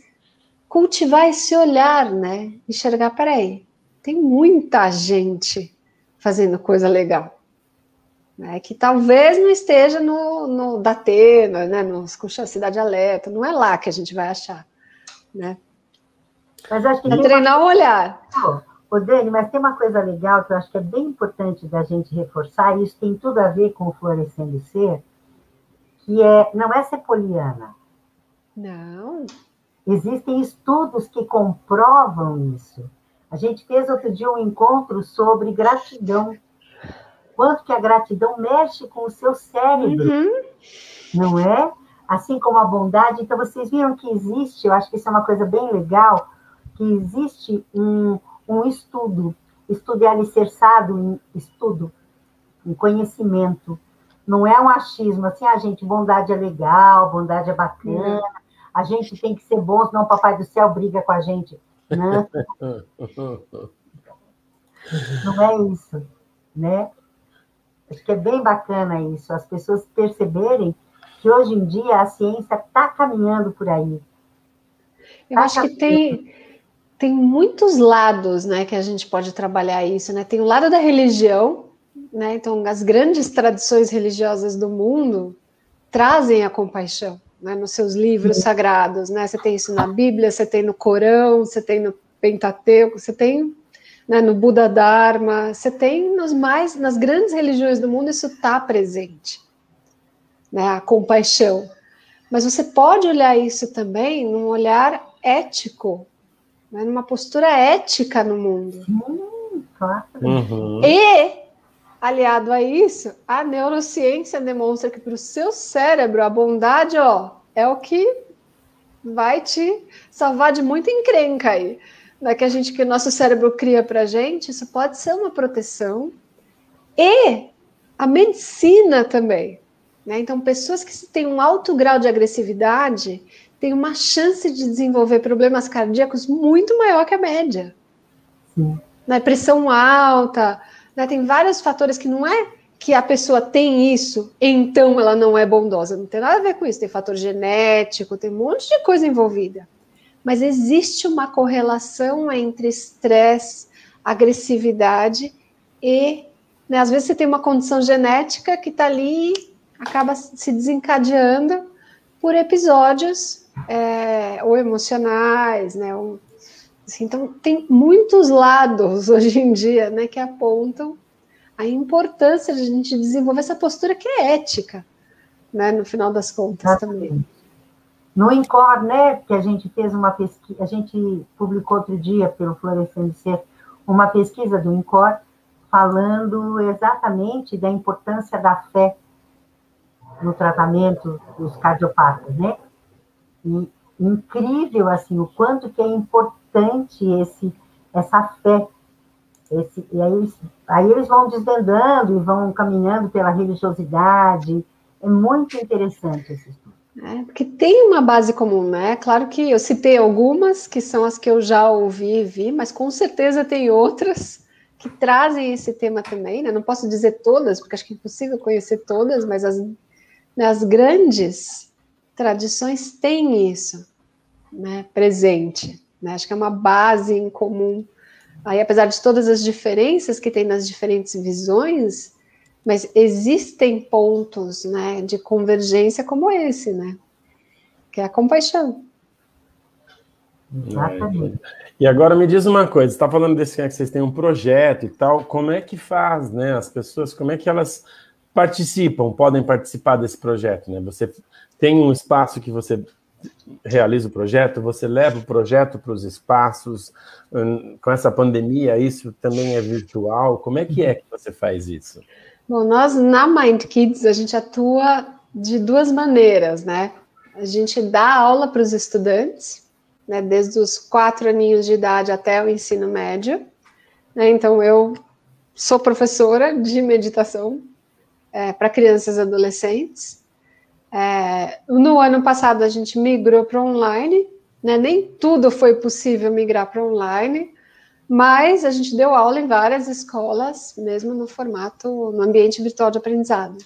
cultivar esse olhar, né, enxergar, peraí, tem muita gente fazendo coisa legal, né, que talvez não esteja no Datena, né, no Cidade Alerta, não é lá que a gente vai achar, né? Mas acho que é treinar o olhar. Ô, Dani, mas tem uma coisa legal que eu acho que é bem importante da gente reforçar, e isso tem tudo a ver com o Florescendo Ser, que não é ser poliana. Não. Existem estudos que comprovam isso. A gente fez outro dia um encontro sobre gratidão. Quanto que a gratidão mexe com o seu cérebro, não é? Assim como a bondade. Então, vocês viram que existe, eu acho que isso é uma coisa bem legal, que existe um estudo é alicerçado em estudo, em conhecimento. Não é um achismo, assim, gente, bondade é legal, bondade é bacana, a gente tem que ser bom, senão o Papai do Céu briga com a gente. Não, não é isso, né? Acho que é bem bacana isso, as pessoas perceberem que hoje em dia a ciência está caminhando por aí. Eu acho que tem muitos lados, né, que a gente pode trabalhar isso, né? Tem o lado da religião, né? Então, as grandes tradições religiosas do mundo trazem a compaixão, né, nos seus livros sagrados, né? Você tem isso na Bíblia, você tem no Corão, você tem no Pentateuco, você tem, né, no Buda Dharma, você tem nas grandes religiões do mundo, isso está presente, né? A compaixão. Mas você pode olhar isso também num olhar ético, né, numa postura ética no mundo. Claro. E, aliado a isso, a neurociência demonstra que para o seu cérebro a bondade, é o que vai te salvar de muita encrenca aí. Né, que o nosso cérebro cria para a gente, isso pode ser uma proteção. E a medicina também. Né? Então, pessoas que têm um alto grau de agressividade têm uma chance de desenvolver problemas cardíacos muito maior que a média. Sim. Né? Pressão alta, né? Tem vários fatores que não é que a pessoa tem isso, então ela não é bondosa. Não tem nada a ver com isso. Tem fator genético, tem um monte de coisa envolvida. Mas existe uma correlação entre estresse, agressividade e, né, às vezes você tem uma condição genética que está ali, acaba se desencadeando por episódios ou emocionais, né? Assim, então, tem muitos lados hoje em dia, né, que apontam a importância de a gente desenvolver essa postura que é ética, né, no final das contas também. No INCOR, né, que a gente fez uma pesquisa, a gente publicou outro dia pelo Florescendo Ser uma pesquisa do INCOR falando exatamente da importância da fé no tratamento dos cardiopatas, né? E incrível, assim, o quanto que é importante essa fé. E aí eles vão desvendando e vão caminhando pela religiosidade. É muito interessante esse estudo. Porque tem uma base comum, né? Claro que eu citei algumas, que são as que eu já ouvi e vi, mas com certeza tem outras que trazem esse tema também, né? Não posso dizer todas, porque acho que é impossível conhecer todas, mas as grandes tradições têm isso, né, presente. Né? Acho que é uma base em comum. Aí, apesar de todas as diferenças que tem nas diferentes visões, mas existem pontos, né, de convergência como esse, né? Que é a compaixão. Exatamente. E agora me diz uma coisa, você está falando desse que vocês têm um projeto e tal, como é que faz, né? As pessoas, como é que elas podem participar desse projeto, né? Você tem um espaço que você realiza o projeto, você leva o projeto para os espaços, com essa pandemia, isso também é virtual, como é que você faz isso? Bom, nós na Mind Kids, a gente atua de duas maneiras, né? A gente dá aula para os estudantes, né, desde os 4 aninhos de idade até o ensino médio, né? Então eu sou professora de meditação para crianças e adolescentes. No ano passado a gente migrou para online, né? Nem tudo foi possível migrar para online, mas a gente deu aula em várias escolas, mesmo no ambiente virtual de aprendizado.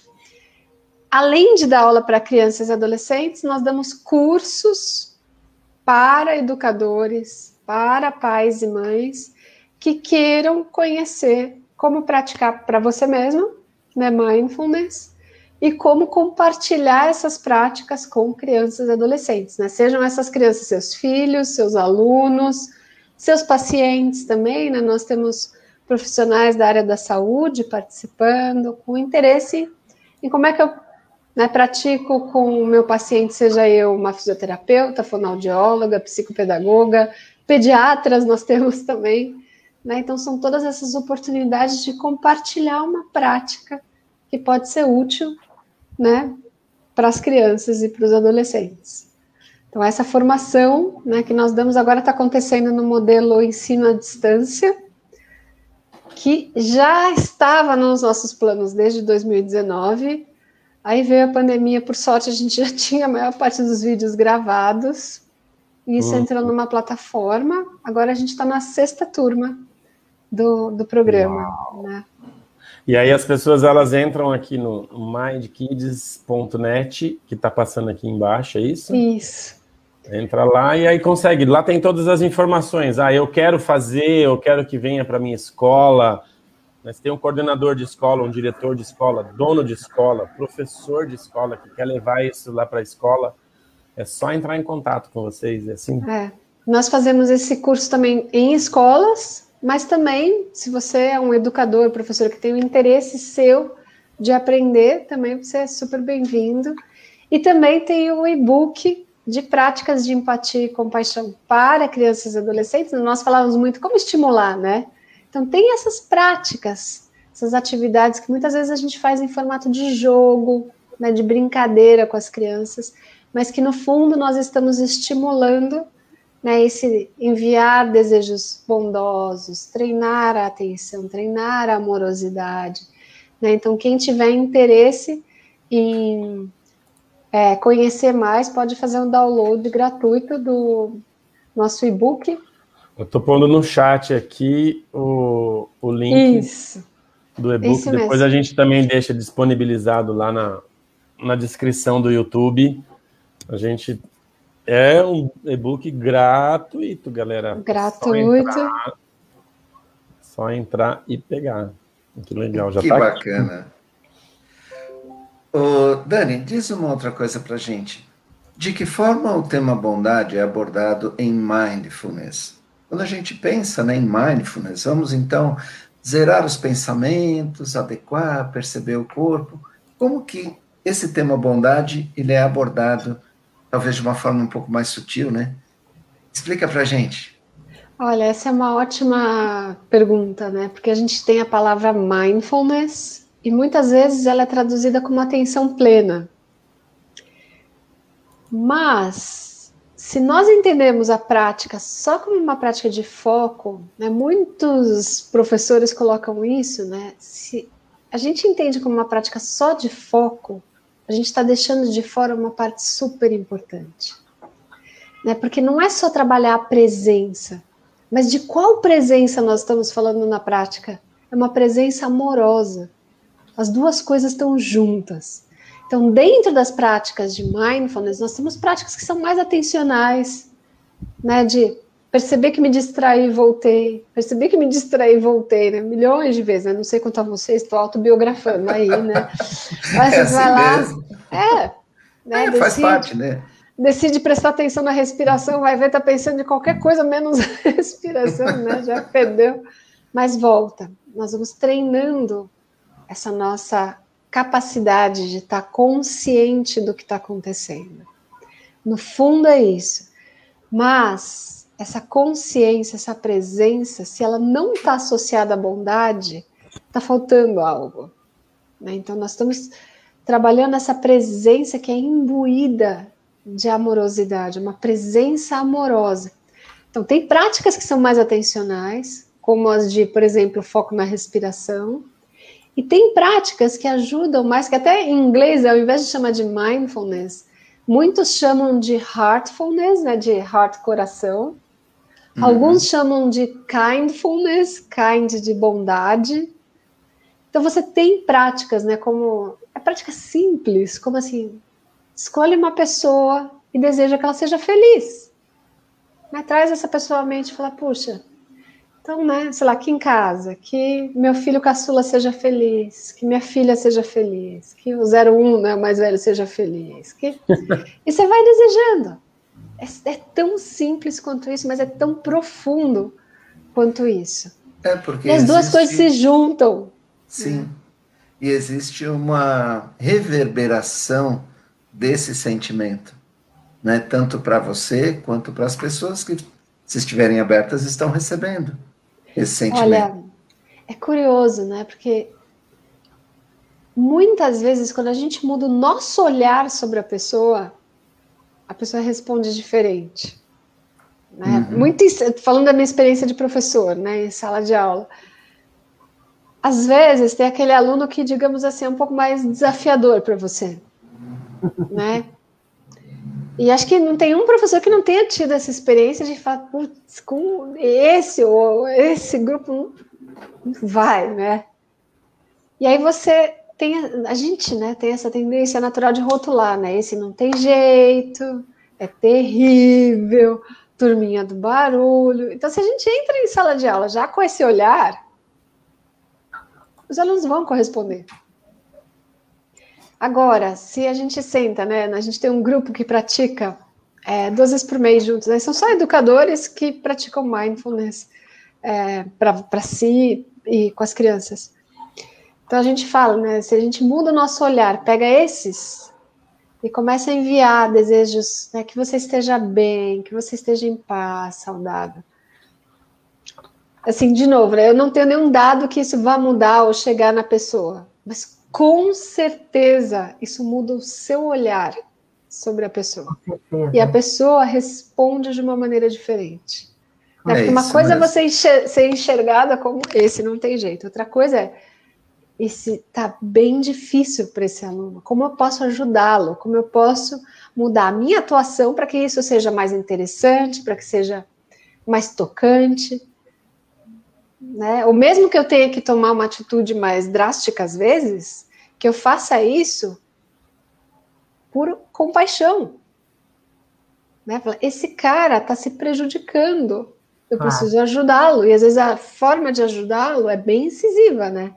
Além de dar aula para crianças e adolescentes, nós damos cursos para educadores, para pais e mães que queiram conhecer como praticar para você mesmo, né, mindfulness, e como compartilhar essas práticas com crianças e adolescentes, né? Sejam essas crianças seus filhos, seus alunos, seus pacientes também, né? Nós temos profissionais da área da saúde participando, com interesse em como é que eu, né, pratico com o meu paciente, seja eu uma fisioterapeuta, fonoaudióloga, psicopedagoga, pediatras nós temos também, né? Então são todas essas oportunidades de compartilhar uma prática que pode ser útil, né, para as crianças e para os adolescentes. Então, essa formação, né, que nós damos agora está acontecendo no modelo ensino à distância, que já estava nos nossos planos desde 2019. Aí veio a pandemia, por sorte, a gente já tinha a maior parte dos vídeos gravados, e isso entrou numa plataforma. Agora a gente está na 6ª turma do programa, né? E aí as pessoas, elas entram aqui no mindkids.net, que está passando aqui embaixo, é isso? Isso. Entra lá e aí consegue. Lá tem todas as informações. Eu quero fazer, eu quero que venha para minha escola. Mas tem um coordenador de escola, um diretor de escola, dono de escola, professor de escola que quer levar isso lá para a escola. É só entrar em contato com vocês, é assim? Nós fazemos esse curso também em escolas, mas também, se você é um educador, professor que tem um interesse seu de aprender, também você é super bem-vindo. E também tem o e-book de práticas de empatia e compaixão para crianças e adolescentes. Nós falávamos muito como estimular, né? Então tem essas práticas, essas atividades que muitas vezes a gente faz em formato de jogo, né, de brincadeira com as crianças, mas que no fundo nós estamos estimulando, né, esse enviar desejos bondosos, treinar a atenção, treinar a amorosidade, né? Então quem tiver interesse em conhecer mais pode fazer um download gratuito do nosso e-book. Eu estou pondo no chat aqui o link do e-book. Depois a gente também deixa disponibilizado lá na descrição do YouTube. A gente... É um e-book gratuito, galera. Gratuito. Só entrar e pegar. Que legal, já que tá bacana. Ô, Dani, diz uma outra coisa pra gente. De que forma o tema bondade é abordado em mindfulness? Quando a gente pensa, né, em mindfulness, vamos então zerar os pensamentos, adequar, perceber o corpo. Como que esse tema bondade ele é abordado talvez de uma forma um pouco mais sutil, né? Explica pra gente. Olha, essa é uma ótima pergunta, né? Porque a gente tem a palavra mindfulness e muitas vezes ela é traduzida como atenção plena. Mas, se nós entendemos a prática só como uma prática de foco, né? Muitos professores colocam isso, né? Se a gente entende como uma prática só de foco, a gente está deixando de fora uma parte super importante, né? Porque não é só trabalhar a presença, mas de qual presença nós estamos falando na prática? É uma presença amorosa. As duas coisas estão juntas. Então, dentro das práticas de mindfulness, nós temos práticas que são mais atencionais, né? De perceber que me distraí e voltei, perceber que me distraí e voltei, né? Milhões de vezes, né? Não sei quanto a vocês, estou autobiografando aí, né? Mas você assim vai lá, mesmo. né? Faz parte, né? Decide prestar atenção na respiração, vai ver, tá pensando em qualquer coisa menos a respiração, né? Já perdeu. Mas volta. Nós vamos treinando essa nossa capacidade de estar consciente do que está acontecendo. No fundo é isso. Mas essa consciência, essa presença, se ela não está associada à bondade, está faltando algo, né? Então nós estamos trabalhando essa presença que é imbuída de amorosidade, uma presença amorosa. Então tem práticas que são mais atencionais, como as de, por exemplo, foco na respiração. E tem práticas que ajudam mais, que até em inglês, ao invés de chamar de mindfulness, muitos chamam de heartfulness, né, de heart, coração. Alguns chamam de kindfulness, kind de bondade. Então você tem práticas, né, como é prática simples, como assim, escolhe uma pessoa e deseja que ela seja feliz. Né, traz essa pessoa à mente e fala, puxa, então, né, sei lá, aqui em casa, que meu filho caçula seja feliz, que minha filha seja feliz, que o 01, né, o mais velho, seja feliz. E você vai desejando. É tão simples quanto isso, mas é tão profundo quanto isso. Porque e as duas coisas se juntam. Sim. E existe uma reverberação desse sentimento, né? Tanto para você quanto para as pessoas que, se estiverem abertas, estão recebendo esse sentimento. Olha, é curioso, né? Porque muitas vezes, quando a gente muda o nosso olhar sobre a pessoa responde diferente. Né? Falando da minha experiência de professor, né, em sala de aula, às vezes tem aquele aluno que, digamos assim, é um pouco mais desafiador para você, né? E acho que não tem um professor que não tenha tido essa experiência de falar, putz, com esse ou esse grupo não vai, né? E aí você tem, a gente, né, tem essa tendência natural de rotular, né? Esse não tem jeito, é terrível, turminha do barulho. Então, se a gente entra em sala de aula já com esse olhar, os alunos vão corresponder. Agora, se a gente senta, né, a gente tem um grupo que pratica 2 vezes por mês juntos, né, são só educadores que praticam mindfulness para si e com as crianças. Então a gente fala, né, se a gente muda o nosso olhar, pega esses e começa a enviar desejos, né, que você esteja bem, que você esteja em paz, saudável. Assim, de novo, né, eu não tenho nenhum dado que isso vá mudar ou chegar na pessoa, mas com certeza isso muda o seu olhar sobre a pessoa. E a pessoa responde de uma maneira diferente. Né? Porque uma coisa é você ser enxergada como esse, não tem jeito. Outra coisa é, esse tá bem difícil para esse aluno. Como eu posso ajudá-lo? Como eu posso mudar a minha atuação para que isso seja mais interessante, para que seja mais tocante? Né? Ou mesmo que eu tenha que tomar uma atitude mais drástica às vezes, que eu faça isso por compaixão. Né? Esse cara está se prejudicando, eu preciso ajudá-lo. E às vezes a forma de ajudá-lo é bem incisiva, né?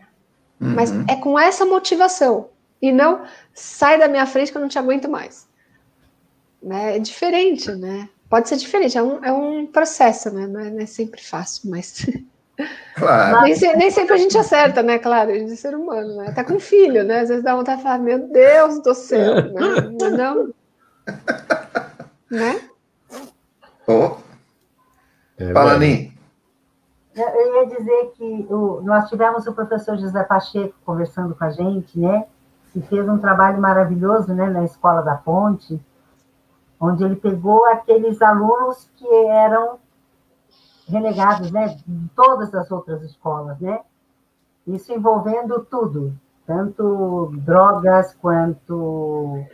Mas é com essa motivação. E não, sai da minha frente que eu não te aguento mais. Né? É diferente, né? Pode ser diferente, é um processo, né? Não é sempre fácil, mas... Claro. Nem sempre a gente acerta, né? Claro, a gente é ser humano, né? Tá com filho, né? Às vezes dá vontade de falar, meu Deus do céu, né? Não. Né? Fala, Ni. Eu ia dizer que nós tivemos o professor José Pacheco conversando com a gente, né? E fez um trabalho maravilhoso, né? Na Escola da Ponte, onde ele pegou aqueles alunos que eram relegados, né, de todas as outras escolas, né? Isso envolvendo tudo, tanto drogas quanto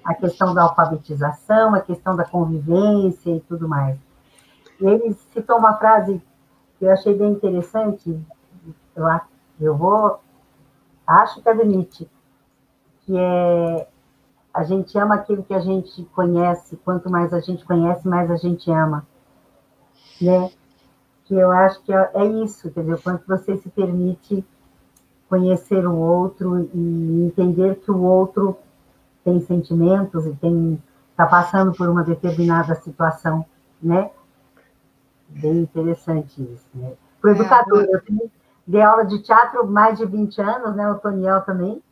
a questão da alfabetização, a questão da convivência e tudo mais. E ele citou uma frase que eu achei bem interessante, acho que é do Nietzsche, que é: a gente ama aquilo que a gente conhece, quanto mais a gente conhece, mais a gente ama, né? Que eu acho que é isso, entendeu? Quando você se permite conhecer o outro e entender que o outro tem sentimentos e está passando por uma determinada situação, né? Bem interessante isso, né? Para o educador, eu dei aula de teatro há mais de 20 anos, né? O Toniel também,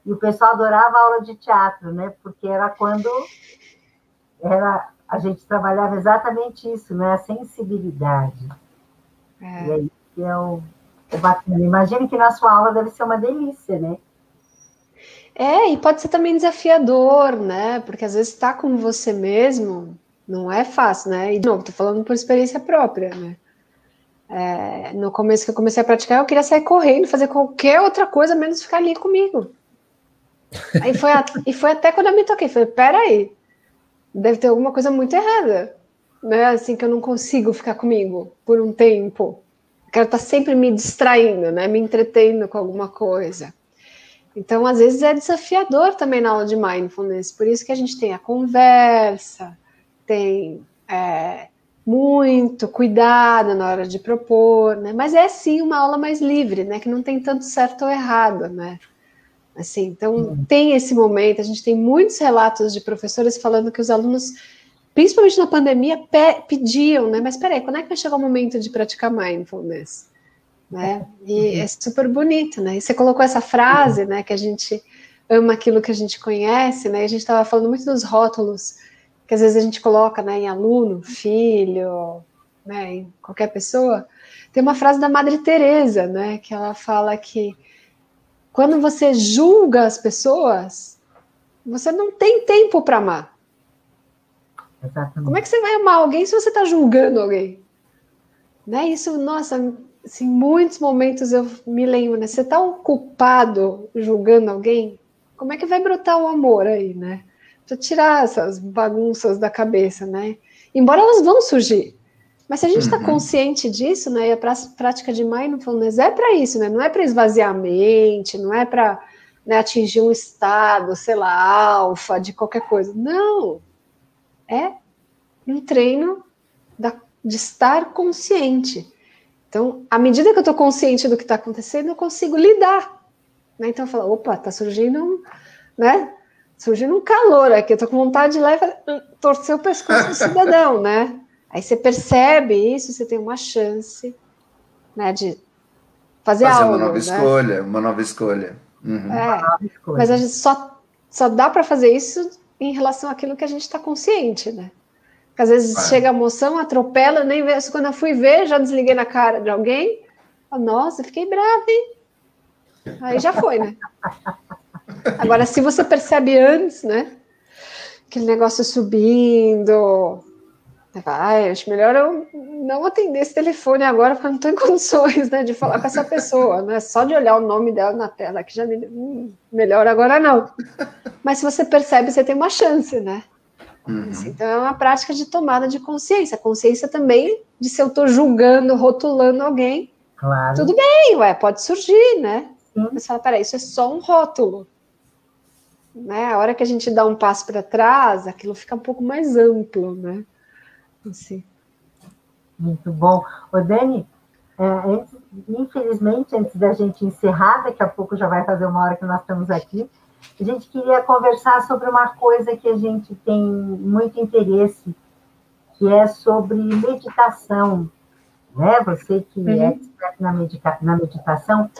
e o pessoal adorava a aula de teatro, né? Porque era quando a gente trabalhava exatamente isso, né? A sensibilidade. E aí que é o bacana. Imagine que na sua aula deve ser uma delícia, né? E pode ser também desafiador, né? Porque às vezes estar com você mesmo não é fácil, né? E de novo, tô falando por experiência própria, né? No começo que eu comecei a praticar, eu queria sair correndo, fazer qualquer outra coisa, menos ficar ali comigo. Aí foi até quando eu me toquei, falei, peraí, deve ter alguma coisa muito errada, né? Assim, que eu não consigo ficar comigo por um tempo. Eu quero estar sempre me distraindo, né? Me entretendo com alguma coisa. Então, às vezes é desafiador também na aula de mindfulness, por isso que a gente tem a conversa, tem muito cuidado na hora de propor, né? Mas é sim uma aula mais livre, né? Que não tem tanto certo ou errado, né? Assim, então tem esse momento, a gente tem muitos relatos de professores falando que os alunos, principalmente na pandemia, pediam, né? Mas peraí, quando é que vai chegar o momento de praticar mindfulness? Né? E é super bonito, né? E você colocou essa frase, né? Que a gente ama aquilo que a gente conhece, né? E a gente estava falando muito dos rótulos que às vezes a gente coloca, né? Em aluno, filho, né? Em qualquer pessoa. Tem uma frase da Madre Teresa, né? Que ela fala que quando você julga as pessoas, você não tem tempo para amar. Exatamente. Como é que você vai amar alguém se você está julgando alguém? Né? Isso, nossa, assim, muitos momentos eu me lembro, né? Você está ocupado julgando alguém, como é que vai brotar o amor aí, né? Precisa tirar essas bagunças da cabeça, né? Embora elas vão surgir. Mas se a gente está consciente disso, né, e a prática de mindfulness é para isso, né, não é para esvaziar a mente, não é para, né, atingir um estado, sei lá, alfa de qualquer coisa. Não. É um treino de estar consciente. Então, à medida que eu estou consciente do que está acontecendo, eu consigo lidar. Né? Então, eu falo, opa, está surgindo um calor aqui, eu estou com vontade de ir lá e torcer o pescoço do cidadão, né? Aí você percebe isso, você tem uma chance, né, de fazer algo. Uma nova né? escolha, uma nova escolha. Mas a gente só dá para fazer isso em relação àquilo que a gente está consciente, né? Porque às vezes chega a emoção, atropela, nem vê. Quando eu fui ver, já desliguei na cara de alguém. Nossa, fiquei brava, hein? Aí já foi, né? Agora, se você percebe antes, né? Aquele negócio subindo. Acho melhor eu não atender esse telefone agora, porque eu não estou em condições, né, de falar com essa pessoa, né? Só de olhar o nome dela na tela, que já melhor agora não. Mas se você percebe, você tem uma chance, né? Então é uma prática de tomada de consciência. Consciência também de se eu estou julgando, rotulando alguém. Claro. Tudo bem, pode surgir, né? Mas fala, peraí, isso é só um rótulo. Né? A hora que a gente dá um passo para trás, aquilo fica um pouco mais amplo, né? Assim. Muito bom. Ô, Dani, infelizmente, antes da gente encerrar, daqui a pouco já vai fazer uma hora que nós estamos aqui, a gente queria conversar sobre uma coisa que a gente tem muito interesse, que é sobre meditação. Né? Você que é expert na meditação,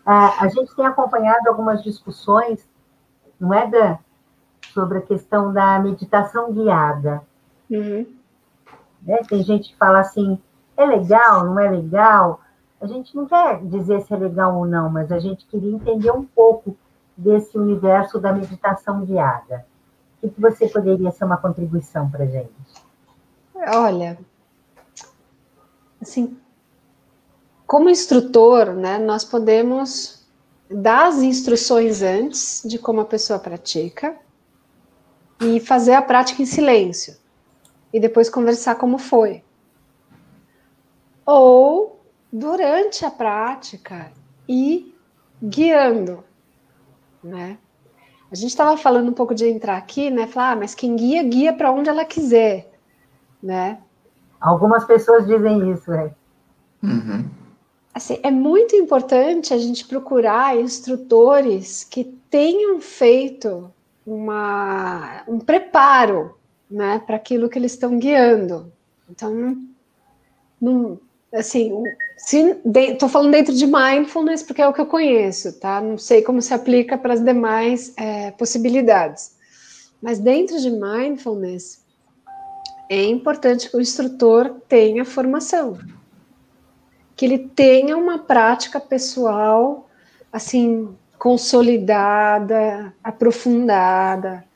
a gente tem acompanhado algumas discussões, não é, Dan? Sobre a questão da meditação guiada. Né? Tem gente que fala assim, é legal, não é legal? A gente não quer dizer se é legal ou não, mas a gente queria entender um pouco desse universo da meditação guiada. O que você poderia ser uma contribuição para a gente? Olha, assim, como instrutor, né, nós podemos dar as instruções antes de como a pessoa pratica e fazer a prática em silêncio. E depois conversar como foi. Ou, durante a prática, ir guiando, né? A gente estava falando um pouco de entrar aqui, né? Falar, mas quem guia, guia para onde ela quiser, né? Algumas pessoas dizem isso, né? Assim, é muito importante a gente procurar instrutores que tenham feito um preparo, né, para aquilo que eles estão guiando. Então, assim, estou falando dentro de mindfulness porque é o que eu conheço, tá? Não sei como se aplica para as demais possibilidades. Mas dentro de mindfulness, é importante que o instrutor tenha formação. Que ele tenha uma prática pessoal, assim, consolidada, aprofundada,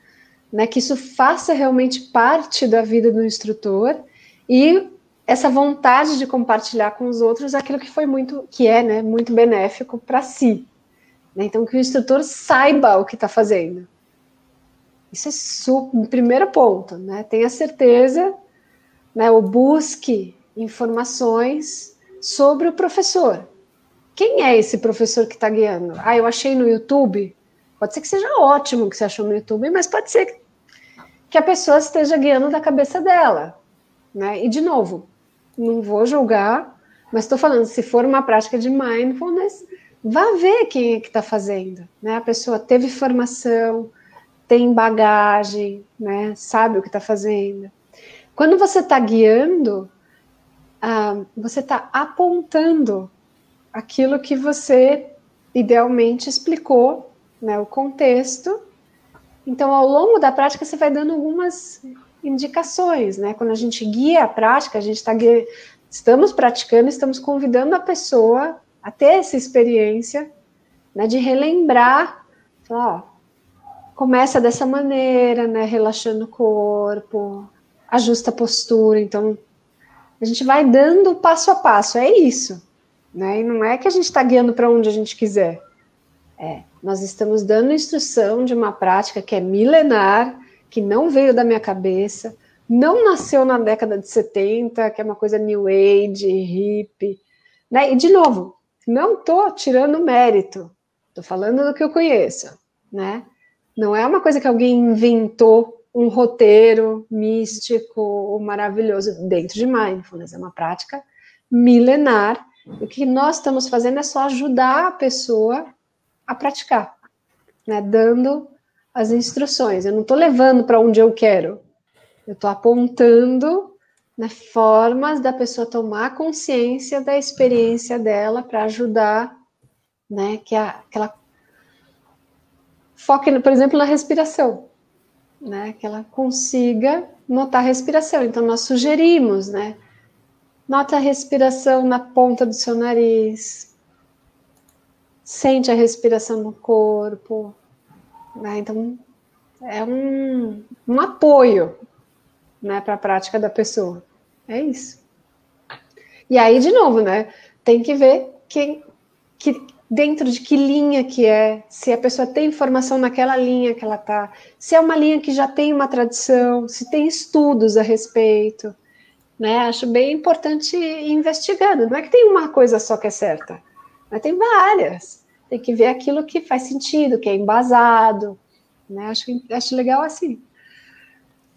né, que isso faça realmente parte da vida do instrutor e essa vontade de compartilhar com os outros aquilo que é, né, muito benéfico para si. Né? Então, que o instrutor saiba o que está fazendo. Isso é o primeiro ponto, né? Tenha certeza, né, ou busque informações sobre o professor. Quem é esse professor que está guiando? Ah, eu achei no YouTube. Pode ser que seja ótimo o que você achou no YouTube, mas pode ser que a pessoa esteja guiando da cabeça dela. Né? E, de novo, não vou julgar, mas estou falando, se for uma prática de mindfulness, vá ver quem é que está fazendo. Né? A pessoa teve formação, tem bagagem, né? Sabe o que está fazendo. Quando você está guiando, você está apontando aquilo que você idealmente explicou, né? O contexto. Então, ao longo da prática, você vai dando algumas indicações, né? Quando a gente guia a prática, a gente estamos praticando, estamos convidando a pessoa a ter essa experiência, né? De relembrar, ó, começa dessa maneira, né? Relaxando o corpo, ajusta a postura. Então, a gente vai dando passo a passo, é isso. Né? E não é que a gente está guiando para onde a gente quiser. Nós estamos dando instrução de uma prática que é milenar, que não veio da minha cabeça, não nasceu na década de 70, que é uma coisa New Age, hippie. Né? E, de novo, não estou tirando mérito, estou falando do que eu conheço. Né? Não é uma coisa que alguém inventou um roteiro místico, maravilhoso, dentro de mindfulness. É uma prática milenar. E o que nós estamos fazendo é só ajudar a pessoa a praticar, né? Dando as instruções. Eu não estou levando para onde eu quero. Eu estou apontando, né, formas da pessoa tomar consciência da experiência dela para ajudar, né, que ela foque, por exemplo, na respiração, né, que ela consiga notar a respiração. Então, nós sugerimos, né, nota a respiração na ponta do seu nariz, sente a respiração no corpo, né, então é um apoio, né, para a prática da pessoa, é isso. E aí, de novo, né, tem que ver que dentro de que linha que é, se a pessoa tem informação naquela linha que ela está, se é uma linha que já tem uma tradição, se tem estudos a respeito, né? Acho bem importante ir investigando. Não é que tem uma coisa só que é certa, mas tem várias. Tem que ver aquilo que faz sentido, que é embasado, né? Acho legal assim.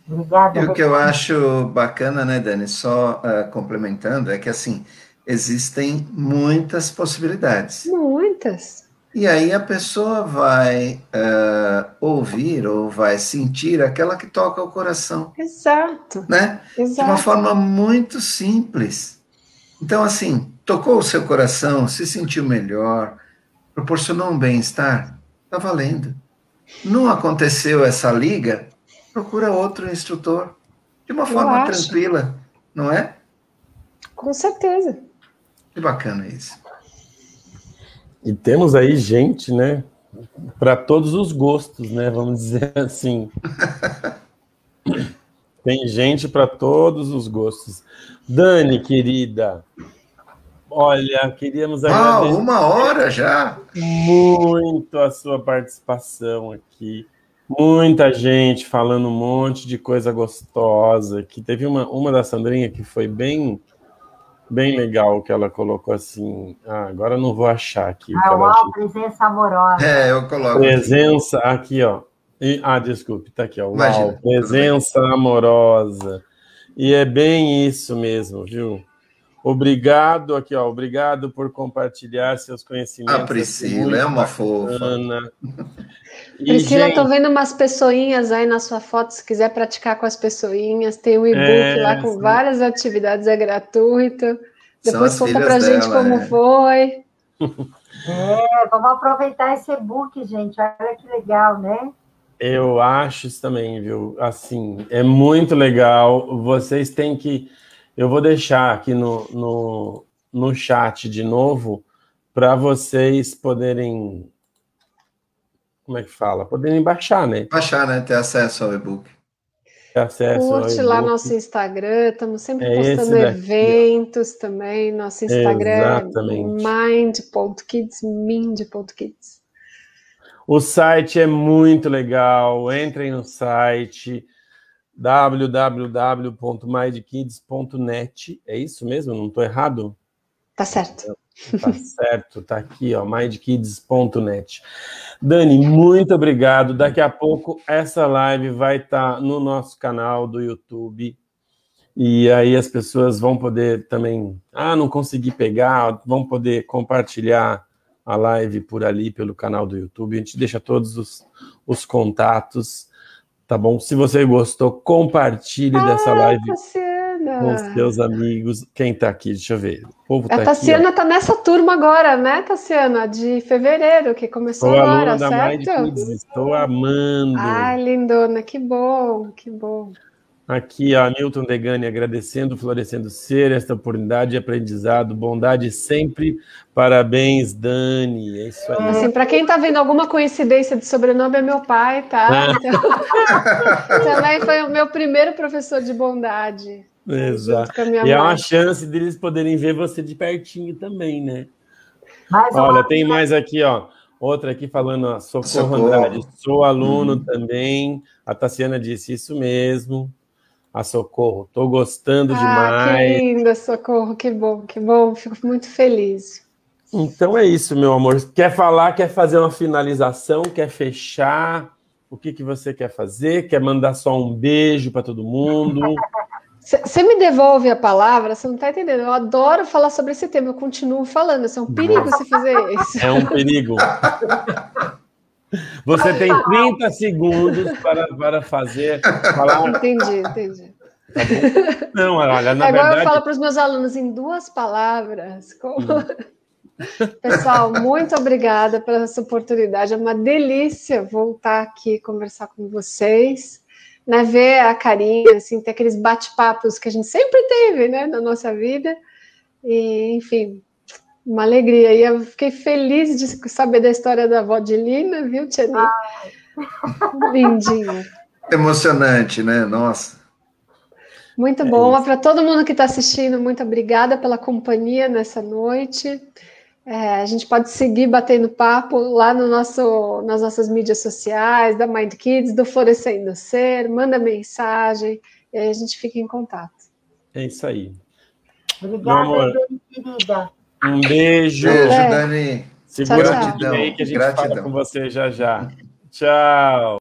Obrigada. E o que eu acho bacana, né, Dani, só complementando, é que, assim, existem muitas possibilidades. Muitas. E aí a pessoa vai ouvir ou vai sentir aquela que toca o coração. Exato. Né? Exato. De uma forma muito simples. Então, assim, tocou o seu coração, se sentiu melhor, proporcionou um bem-estar, está valendo. Não aconteceu essa liga, procura outro instrutor, de uma forma tranquila, não é? Com certeza. Que bacana isso. E temos aí gente, né, para todos os gostos, né, vamos dizer assim. Tem gente para todos os gostos. Dani, querida, olha, queríamos agradecer 1 hora já. muito a sua participação aqui. Muita gente falando um monte de coisa gostosa. Que teve uma da Sandrinha que foi bem legal, que ela colocou assim. Agora eu não vou achar aqui. Presença amorosa. Eu coloco presença aqui, ó. Desculpe, tá aqui, ó. Imagina, uau, presença amorosa. E é bem isso mesmo, viu? Obrigado aqui, ó. Obrigado por compartilhar seus conhecimentos. A Priscila é uma fofa. Priscila, gente, tô vendo umas pessoinhas aí na sua foto, se quiser praticar com as pessoinhas, tem um e-book lá com várias atividades, é gratuito. Depois conta pra gente como foi. Vamos aproveitar esse e-book, gente. Olha que legal, né? Eu acho isso também, viu? Assim, é muito legal. Vocês têm que... Eu vou deixar aqui no chat de novo para vocês poderem... Como é que fala? Poderem baixar, né? Baixar, né? Ter acesso ao e-book. acesso Curte ao lá e-book. nosso Instagram, estamos sempre É postando esse daqui, eventos também. Nosso Instagram exatamente. é mind.kids. O site é muito legal. Entrem no site www.mindkids.net. É isso mesmo? Não estou errado? Tá certo. Tá certo, tá aqui, ó, mindkids.net. Dani, muito obrigado. Daqui a pouco essa live vai estar no nosso canal do YouTube. E aí as pessoas vão poder também, não consegui pegar, vão poder compartilhar a live por ali, pelo canal do YouTube. A gente deixa todos os contatos, tá bom? Se você gostou, compartilhe dessa live com os seus amigos. Quem tá aqui? Deixa eu ver. O povo tá a Tassiana tá nessa turma agora, né, Tassiana? De fevereiro, que começou Sou agora, aluna da Mind certo? Kids, estou amando. Ai, lindona, que bom, que bom. Aqui, a Newton Degani agradecendo, Florescendo Ser, esta oportunidade de aprendizado, bondade sempre. Parabéns, Dani. É isso aí. Assim, para quem está vendo alguma coincidência de sobrenome, é meu pai, tá? Então, também foi o meu primeiro professor de bondade. Exato. Com a minha E é mãe. uma chance deles poderem ver você de pertinho também, né? Mais Olha, tem mais aqui, ó. Outra aqui falando, ó, Socorro Andrade. Sou aluno também. A Tassiana disse isso mesmo. A Socorro, estou gostando demais. Que linda, Socorro, que bom, fico muito feliz. Então é isso, meu amor. Quer falar, quer fazer uma finalização, quer fechar? O que você quer fazer? Quer mandar só um beijo para todo mundo? Você me devolve a palavra? Você não está entendendo. Eu adoro falar sobre esse tema, eu continuo falando. Isso é um perigo você fazer isso. É um perigo. Você tem 30 segundos para falar. Entendi. Tá bom? Não, olha, na Agora verdade... eu falo para os meus alunos em 2 palavras. Pessoal, muito obrigada pela essa oportunidade. É uma delícia voltar aqui e conversar com vocês, né? Ver a carinha, assim, ter aqueles bate-papos que a gente sempre teve, né, na nossa vida. E, enfim, uma alegria. E eu fiquei feliz de saber da história da avó de Lina, viu, Tiani? Lindinha. Emocionante, né? Nossa. Muito bom. Para todo mundo que está assistindo, muito obrigada pela companhia nessa noite. A gente pode seguir batendo papo lá nas nossas mídias sociais, da Mind Kids, do Florescendo Ser, manda mensagem e aí a gente fica em contato. É isso aí. Obrigada, Dani, querida. Um beijo. Beijo, Dani. Segura Gratidão. aí que a gente fala com você já. Tchau.